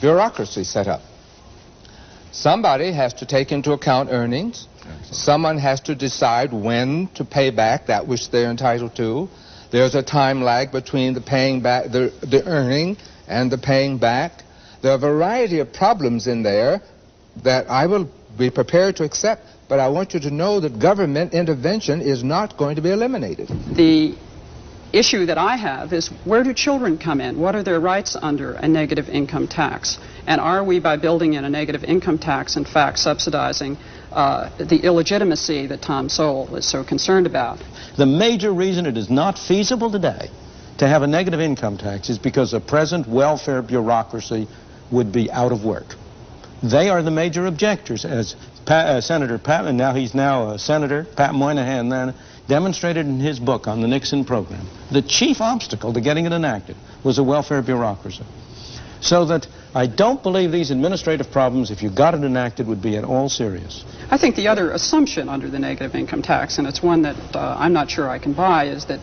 Speaker 14: bureaucracy set up. Somebody has to take into account earnings. Someone has to decide when to pay back that which they're entitled to. There's a time lag between the paying back, the earning and the paying back. There are a variety of problems in there that I will be prepared to accept, but I want you to know that government intervention is not going to be eliminated.
Speaker 17: The issue that I have is, where do children come in? What are their rights under a negative income tax? And are we, by building in a negative income tax, in fact subsidizing the illegitimacy that Tom Sowell is so concerned about?
Speaker 18: The major reason it is not feasible today to have a negative income tax is because the present welfare bureaucracy would be out of work. They are the major objectors, as Senator Pat, and now he's Senator Pat Moynihan then demonstrated in his book on the Nixon program. The chief obstacle to getting it enacted was a welfare bureaucracy. So that I don't believe these administrative problems, if you got it enacted, would be at all serious.
Speaker 17: I think the other assumption under the negative income tax, and it's one that I'm not sure I can buy, is that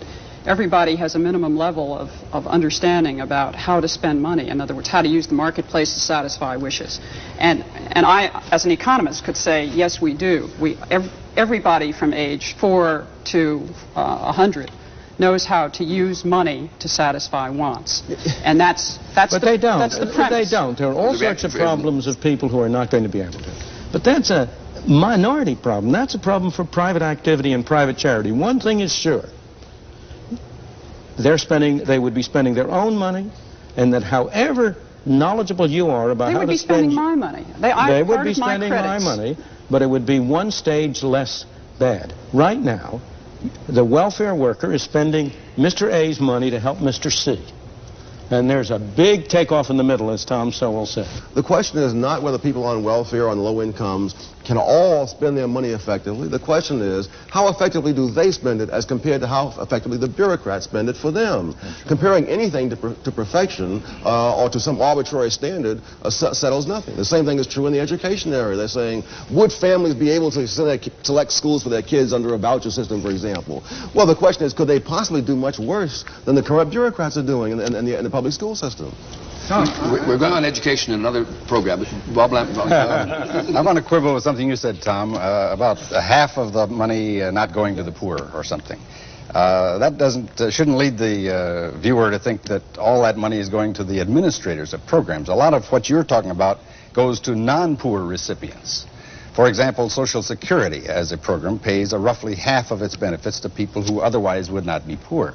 Speaker 17: everybody has a minimum level of understanding about how to spend money. In other words, how to use the marketplace to satisfy wishes. And I, as an economist, could say, yes, we do. Everybody from age 4 to 100 knows how to use money to satisfy wants. And that's the premise.
Speaker 18: They don't. There are all sorts of problems of people who are not going to be able to. But that's a minority problem. That's a problem for private activity and private charity. One thing is sure. They would be spending their own money, and that however knowledgeable you are about how to spend...
Speaker 17: They would be spending my money.
Speaker 18: They would be spending my money, but it would be one stage less bad. Right now, the welfare worker is spending Mr. A's money to help Mr. C. And there's a big takeoff in the middle, as Tom Sowell said.
Speaker 15: The question is not whether people on welfare or on low incomes can all spend their money effectively. The question is, how effectively do they spend it as compared to how effectively the bureaucrats spend it for them? Comparing anything to perfection or to some arbitrary standard settles nothing. The same thing is true in the education area. They're saying, would families be able to select schools for their kids under a voucher system, for example? Well, the question is, could they possibly do much worse than the corrupt bureaucrats are doing in the public school system?
Speaker 1: We're going on education in another program. Bob Lamb.
Speaker 16: I want to quibble with something you said, Tom, about half of the money not going to the poor or something. That shouldn't lead the viewer to think that all that money is going to the administrators of programs. A lot of what you're talking about goes to non-poor recipients. For example, Social Security as a program pays roughly half of its benefits to people who otherwise would not be poor.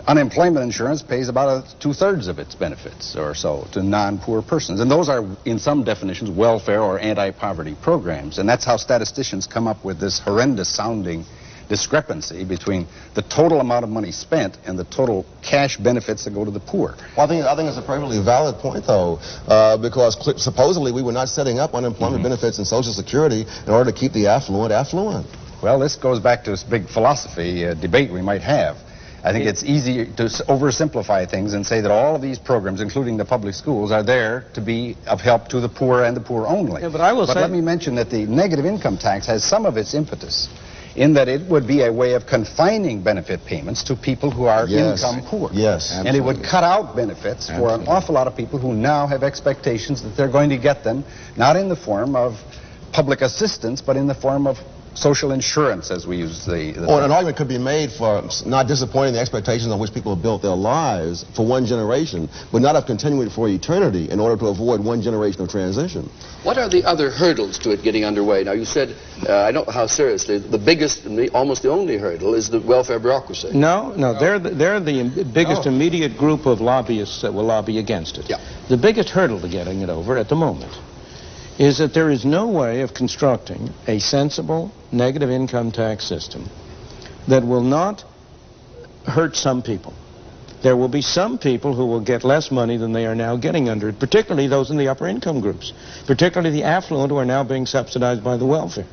Speaker 16: Unemployment insurance pays about 2/3 of its benefits or so to non-poor persons. And those are, in some definitions, welfare or anti-poverty programs. And that's how statisticians come up with this horrendous-sounding discrepancy between the total amount of money spent and the total cash benefits that go to the poor.
Speaker 15: Well, I think it's a perfectly valid point, though, because supposedly we were not setting up unemployment benefits and Social Security in order to keep the affluent affluent.
Speaker 16: Well, this goes back to this big philosophy debate we might have. I think it's easy to oversimplify things and say that all of these programs, including the public schools, are there to be of help to the poor and the poor only.
Speaker 18: Yeah, but
Speaker 16: let me mention that the negative income tax has some of its impetus in that it would be a way of confining benefit payments to people who are income poor.
Speaker 15: Yes,
Speaker 16: and it would cut out benefits for an awful lot of people who now have expectations that they're going to get them, not in the form of public assistance, but in the form of social insurance, as we use the
Speaker 15: or an argument could be made for not disappointing the expectations on which people have built their lives for one generation, but not of continuing for eternity in order to avoid one generation of transition.
Speaker 1: What are the other hurdles to it getting underway? Now, you said, I don't know how seriously, the biggest, almost the only hurdle is the welfare bureaucracy.
Speaker 18: No, they're the biggest immediate group of lobbyists that will lobby against it.
Speaker 1: Yeah.
Speaker 18: The biggest hurdle to getting it over at the moment is that there is no way of constructing a sensible negative income tax system that will not hurt some people. There will be some people who will get less money than they are now getting under it, particularly those in the upper income groups, particularly the affluent who are now being subsidized by the welfare.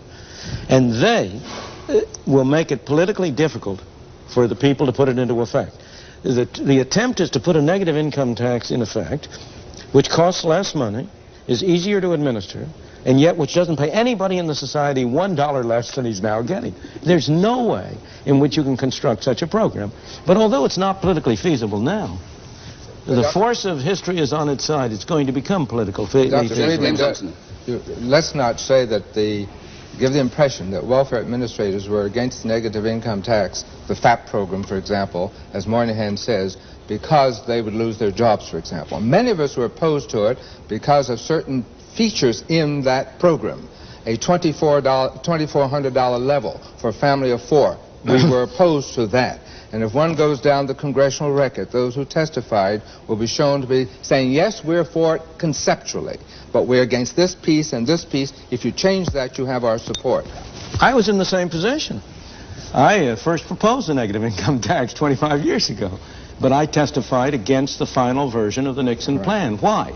Speaker 18: And they will make it politically difficult for the people to put it into effect. The attempt is to put a negative income tax in effect, which costs less money, is easier to administer, and yet which doesn't pay anybody in the society $1 less than he's now getting. There's no way in which you can construct such a program. But although it's not politically feasible now, the force of history is on its side. It's going to become political feasible.
Speaker 14: Let's not say that give the impression that welfare administrators were against the negative income tax, the FAP program, for example, as Moynihan says, because they would lose their jobs, for example. Many of us were opposed to it because of certain features in that program. A $2,400 level for a family of 4. We were opposed to that. And if one goes down the congressional record, those who testified will be shown to be saying, yes, we're for it conceptually, but we're against this piece and this piece. If you change that, you have our support.
Speaker 18: I was in the same position. I first proposed the negative income tax 25 years ago. But I testified against the final version of the Nixon plan. Why?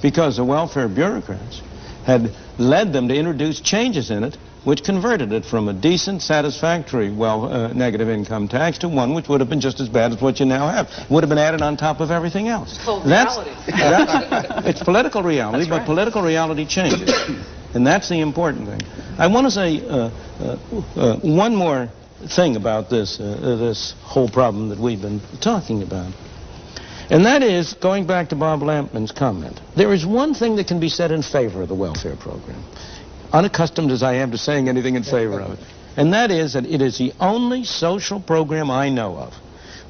Speaker 18: Because the welfare bureaucrats had led them to introduce changes in it which converted it from a decent, satisfactory, negative income tax to one which would have been just as bad as what you now have. Would have been added on top of everything else.
Speaker 5: It's called reality.
Speaker 18: It's political reality, but political reality changes. And that's the important thing. I want to say one more thing about this whole problem that we've been talking about. And that is, going back to Bob Lampman's comment, there is one thing that can be said in favor of the welfare program, unaccustomed as I am to saying anything in favor of it, and that is that it is the only social program I know of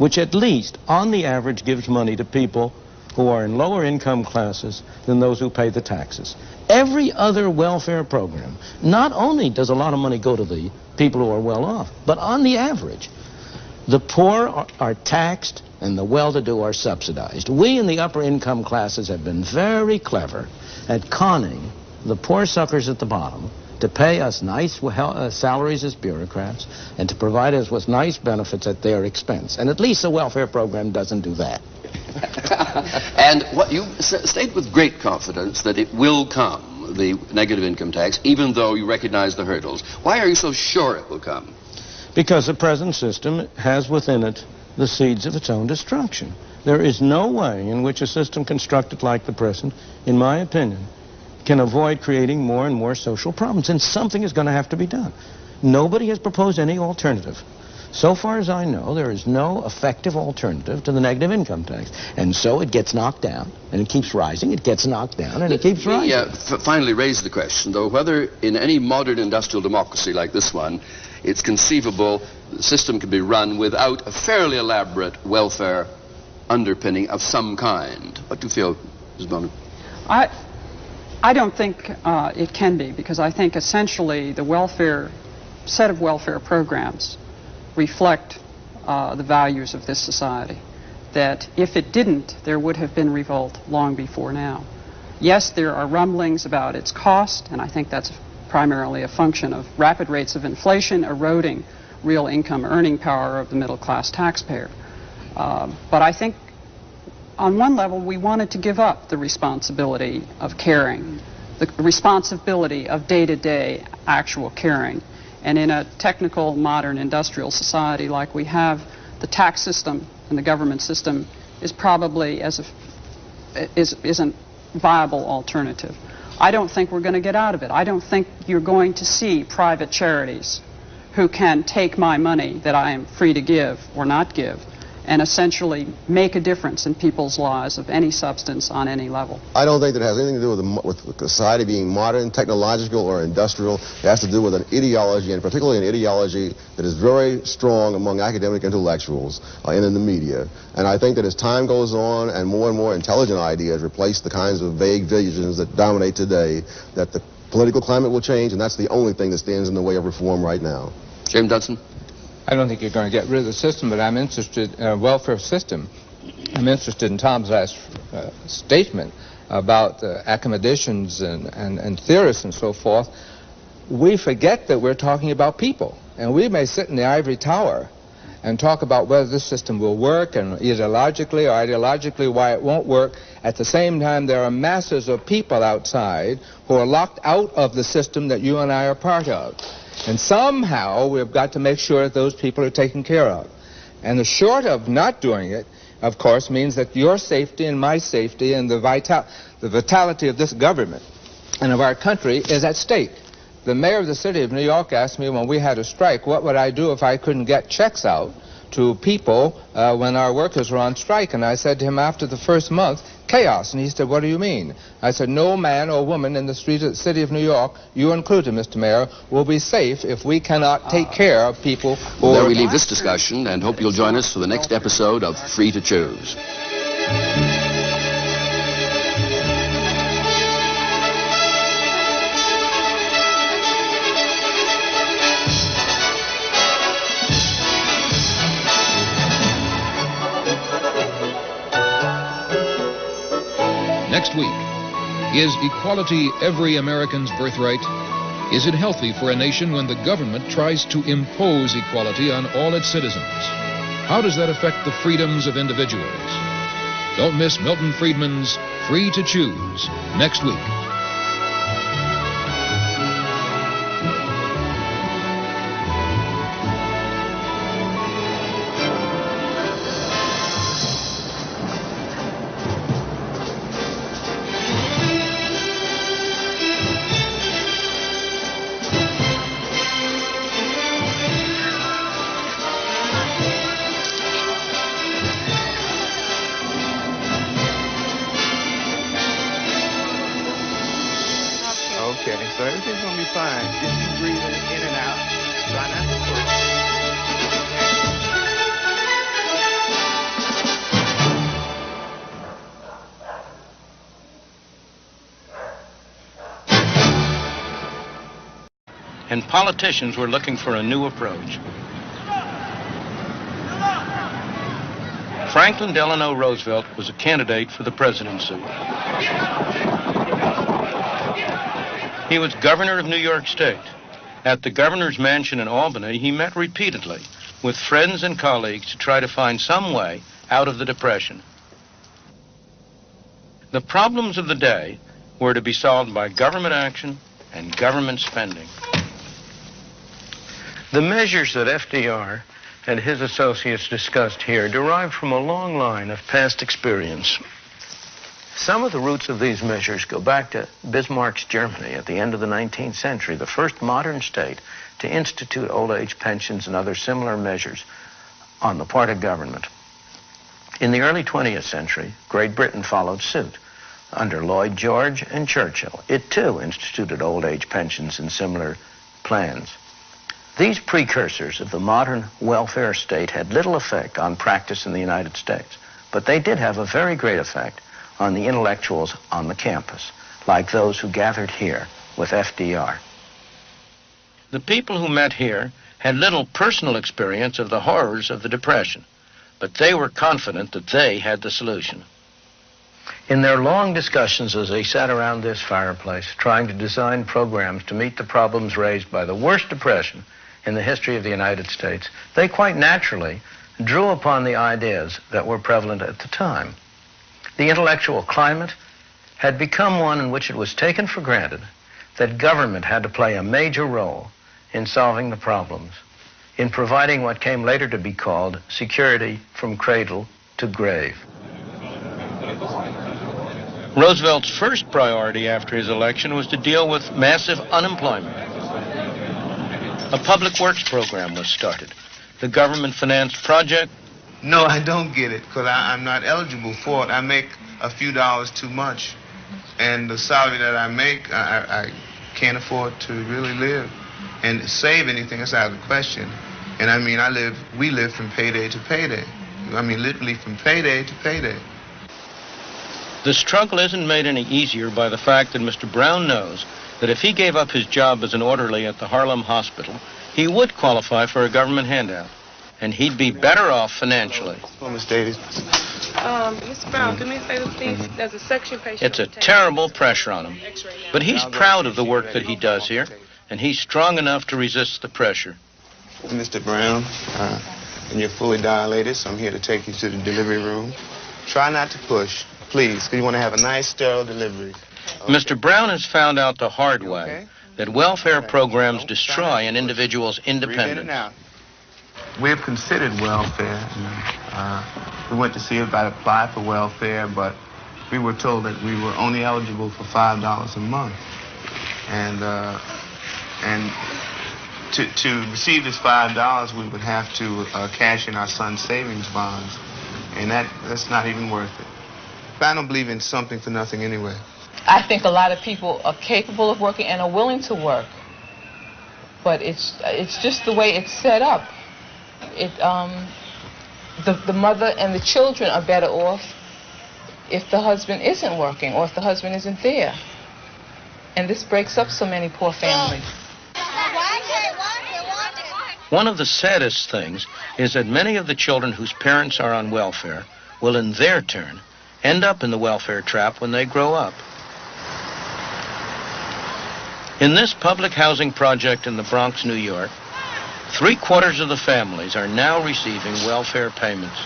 Speaker 18: which at least, on the average, gives money to people who are in lower income classes than those who pay the taxes. Every other welfare program, not only does a lot of money go to the people who are well off, but on the average, the poor are taxed and the well-to-do are subsidized. We in the upper income classes have been very clever at conning the poor suckers at the bottom to pay us nice salaries as bureaucrats and to provide us with nice benefits at their expense. And at least the welfare program doesn't do that.
Speaker 1: And what you state with great confidence that it will come, the negative income tax, even though you recognize the hurdles. Why are you so sure it will come?
Speaker 18: Because the present system has within it the seeds of its own destruction. There is no way in which a system constructed like the present, in my opinion, can avoid creating more and more social problems, and something is going to have to be done. Nobody has proposed any alternative. So far as I know, there is no effective alternative to the negative income tax. And so it gets knocked down, and it keeps rising, it gets knocked down, and it keeps rising.
Speaker 1: Finally raise the question, though, whether in any modern industrial democracy like this one, it's conceivable the system can be run without a fairly elaborate welfare underpinning of some kind. What do you feel, Ms. Bonin?
Speaker 17: I don't think it can be, because I think essentially the set of welfare programs reflect the values of this society. That if it didn't, there would have been revolt long before now. Yes, there are rumblings about its cost, and I think that's primarily a function of rapid rates of inflation eroding real income earning power of the middle class taxpayer. But I think on one level we wanted to give up the responsibility of caring, the responsibility of day-to-day actual caring. And in a technical, modern, industrial society like we have, the tax system and the government system is probably isn't viable alternative. I don't think we're going to get out of it. I don't think you're going to see private charities who can take my money that I am free to give or not give and essentially make a difference in people's lives of any substance on any level.
Speaker 15: I don't think that has anything to do with society being modern, technological, or industrial. It has to do with an ideology, and particularly an ideology that is very strong among academic intellectuals and in the media. And I think that as time goes on and more intelligent ideas replace the kinds of vague visions that dominate today, that the political climate will change, and that's the only thing that stands in the way of reform right now.
Speaker 1: Jim Dudson?
Speaker 14: I don't think you're going to get rid of the system, but I'm interested in a welfare system. I'm interested in Tom's last statement about academicians and theorists and so forth. We forget that we're talking about people, and we may sit in the ivory tower and talk about whether this system will work and ideologically why it won't work. At the same time, there are masses of people outside who are locked out of the system that you and I are part of. And somehow we've got to make sure that those people are taken care of. And the short of not doing it, of course, means that your safety and my safety and the vitality of this government and of our country is at stake. The mayor of the city of New York asked me when we had a strike, what would I do if I couldn't get checks out to people when our workers were on strike? And I said to him after the first month, chaos. And he said, what do you mean? I said, no man or woman in the streets of the city of New York, you included, Mr. Mayor, will be safe if we cannot take care of people who
Speaker 1: Well, there we leave this discussion and hope you'll join us for the next episode of Free to Choose.
Speaker 19: Next week, is equality every American's birthright? Is it healthy for a nation when the government tries to impose equality on all its citizens? How does that affect the freedoms of individuals? Don't miss Milton Friedman's Free to Choose next week.
Speaker 3: Okay, so everything's gonna be fine. Just keep breathing in and out. Try not to push.
Speaker 2: And politicians were looking for a new approach. Franklin Delano Roosevelt was a candidate for the presidency. He was governor of New York State. At the governor's mansion in Albany, he met repeatedly with friends and colleagues to try to find some way out of the Depression. The problems of the day were to be solved by government action and government spending. The measures that FDR and his associates discussed here derive from a long line of past experience. Some of the roots of these measures go back to Bismarck's Germany at the end of the 19th century, the first modern state to institute old age pensions and other similar measures on the part of government. In the early 20th century, Great Britain followed suit. Under Lloyd George and Churchill, it too instituted old age pensions and similar plans. These precursors of the modern welfare state had little effect on practice in the United States, but they did have a very great effect on the intellectuals on the campus, like those who gathered here with FDR. The people who met here had little personal experience of the horrors of the Depression, but they were confident that they had the solution. In their long discussions as they sat around this fireplace, trying to design programs to meet the problems raised by the worst depression in the history of the United States, they quite naturally drew upon the ideas that were prevalent at the time. The intellectual climate had become one in which it was taken for granted that government had to play a major role in solving the problems. in providing what came later to be called security from cradle to grave.
Speaker 6: Roosevelt's first priority after his election was to deal with massive unemployment. A public works program was started. The government-financed project.
Speaker 3: No, I don't get it because I'm not eligible for it. I make a few dollars too much. And the salary that I make, I can't afford to really live and save anything. That's out of the question. And I mean, we live from payday to payday. I mean, literally from payday to payday.
Speaker 6: The struggle isn't made any easier by the fact that Mr. Brown knows that if he gave up his job as an orderly at the Harlem hospital, he would qualify for a government handout, and he'd be better off financially.
Speaker 3: Well, Miss Davis.
Speaker 4: Mr. Brown, can we say this, please? There's a section patient.
Speaker 6: It's a terrible pressure on him, but he's proud of the work that he does here, and he's strong enough to resist the pressure.
Speaker 3: Mr. Brown, and you're fully dilated, so I'm here to take you to the delivery room. Try not to push, please, because you want to have a nice, sterile delivery.
Speaker 6: Okay. Mr. Brown has found out the hard way that welfare programs destroy an individual's independence.
Speaker 3: We have considered welfare. We went to see if I'd apply for welfare, but we were told that we were only eligible for $5 a month. And to receive this $5, we would have to cash in our son's savings bonds, and that's not even worth it. But I don't believe in something for nothing anyway.
Speaker 5: I think a lot of people are capable of working and are willing to work, but it's just the way it's set up. The mother and the children are better off if the husband isn't working or if the husband isn't there, and this breaks up so many poor families.
Speaker 6: One of the saddest things is that many of the children whose parents are on welfare will in their turn end up in the welfare trap when they grow up. In this public housing project in the Bronx, New York, 3/4 of the families are now receiving welfare payments.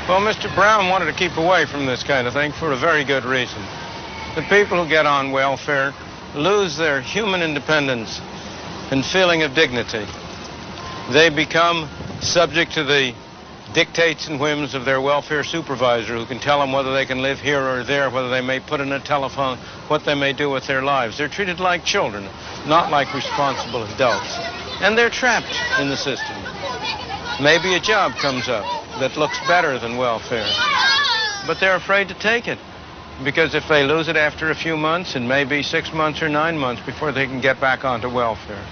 Speaker 6: Well, Mr. Brown wanted to keep away from this kind of thing for a very good reason. The people who get on welfare lose their human independence and feeling of dignity. They become subject to the dictates and whims of their welfare supervisor, who can tell them whether they can live here or there, whether they may put in a telephone, what they may do with their lives. They're treated like children, not like responsible adults. And they're trapped in the system. Maybe a job comes up that looks better than welfare, but they're afraid to take it, because if they lose it after a few months, it may be 6 months or 9 months before they can get back onto welfare.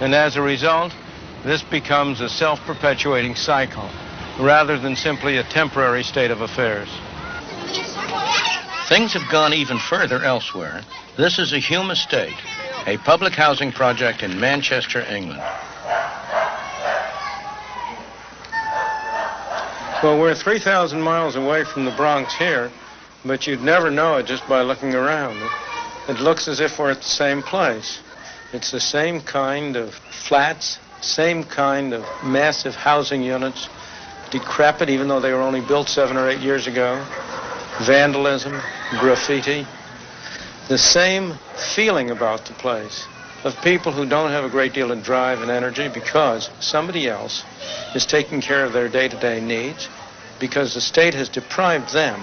Speaker 6: And as a result, this becomes a self-perpetuating cycle, rather than simply a temporary state of affairs. Things have gone even further elsewhere. This is a Hume Estate, a public housing project in Manchester, England. Well, we're 3,000 miles away from the Bronx here, but you'd never know it just by looking around. It looks as if we're at the same place. It's the same kind of flats, same kind of massive housing units, decrepit, even though they were only built 7 or 8 years ago, vandalism, graffiti, the same feeling about the place of people who don't have a great deal of drive and energy because somebody else is taking care of their day-to-day needs, because the state has deprived them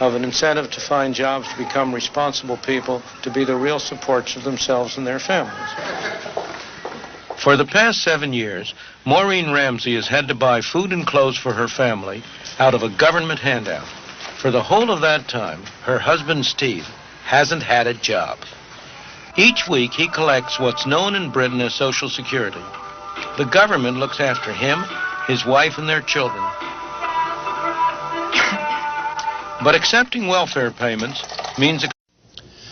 Speaker 6: of an incentive to find jobs, to become responsible people, to be the real supports of themselves and their families. For the past 7 years, Maureen Ramsey has had to buy food and clothes for her family out of a government handout. For the whole of that time, her husband, Steve, hasn't had a job. Each week, he collects what's known in Britain as Social Security. The government looks after him, his wife, and their children. But accepting welfare payments means...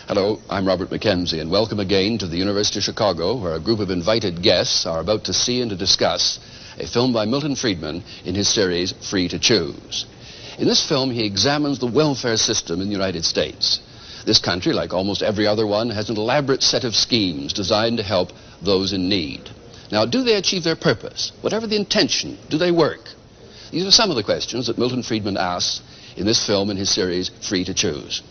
Speaker 1: Hello, I'm Robert Mackenzie, and welcome again to the University of Chicago, where a group of invited guests are about to see and to discuss a film by Milton Friedman in his series Free to Choose. In this film, he examines the welfare system in the United States. This country, like almost every other one, has an elaborate set of schemes designed to help those in need. Now, do they achieve their purpose? Whatever the intention, do they work? These are some of the questions that Milton Friedman asks in this film in his series Free to Choose.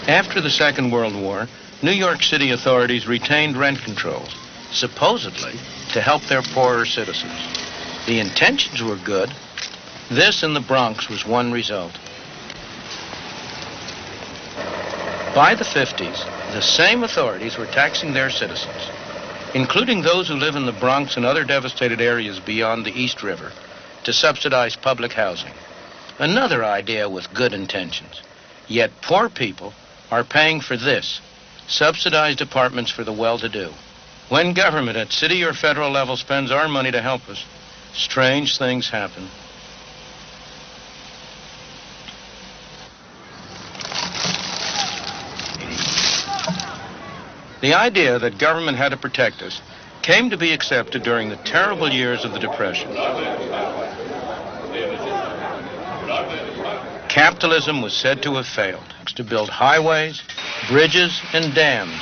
Speaker 2: After the Second World War, New York City authorities retained rent controls, supposedly to help their poorer citizens. The intentions were good. This in the Bronx was one result. By the 50s, the same authorities were taxing their citizens, including those who live in the Bronx and other devastated areas beyond the East River, to subsidize public housing. Another idea with good intentions. Yet poor people are paying for this, subsidized apartments for the well-to-do. When government at city or federal level spends our money to help us, strange things happen. The idea that government had to protect us came to be accepted during the terrible years of the Depression. Capitalism was said to have failed to build highways, bridges, and dams.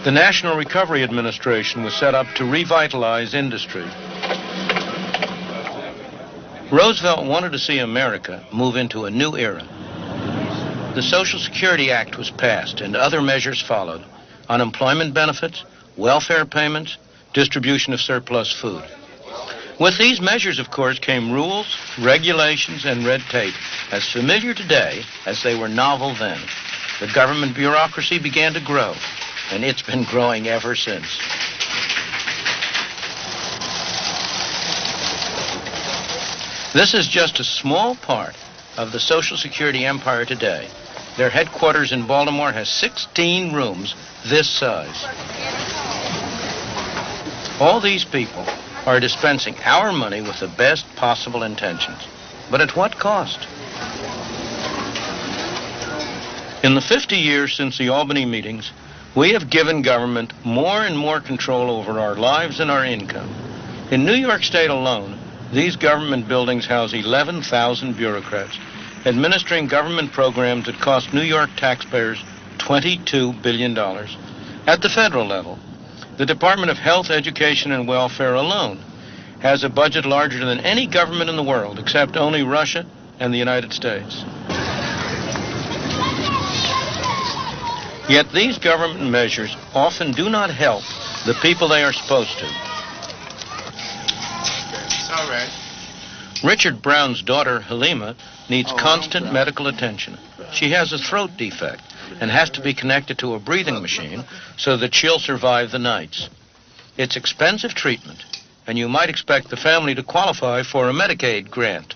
Speaker 2: The National Recovery Administration was set up to revitalize industry. Roosevelt wanted to see America move into a new era. The Social Security Act was passed and other measures followed. Unemployment benefits, welfare payments, distribution of surplus food. With these measures, of course, came rules, regulations, and red tape, as familiar today as they were novel then. The government bureaucracy began to grow, and it's been growing ever since. This is just a small part of the Social Security empire today. Their headquarters in Baltimore has 16 rooms this size. All these people are dispensing our money with the best possible intentions. But at what cost? In the 50 years since the Albany meetings, we have given government more and more control over our lives and our income. In New York State alone, these government buildings house 11,000 bureaucrats, administering government programs that cost New York taxpayers $22 billion. At the federal level, the Department of Health, Education, and Welfare alone has a budget larger than any government in the world, except only Russia and the United States. Yet these government measures often do not help the people they are supposed to.
Speaker 3: All right.
Speaker 2: Richard Brown's daughter, Halima, needs constant medical attention. She has a throat defect and has to be connected to a breathing machine so that she'll survive the nights. It's expensive treatment, and you might expect the family to qualify for a Medicaid grant.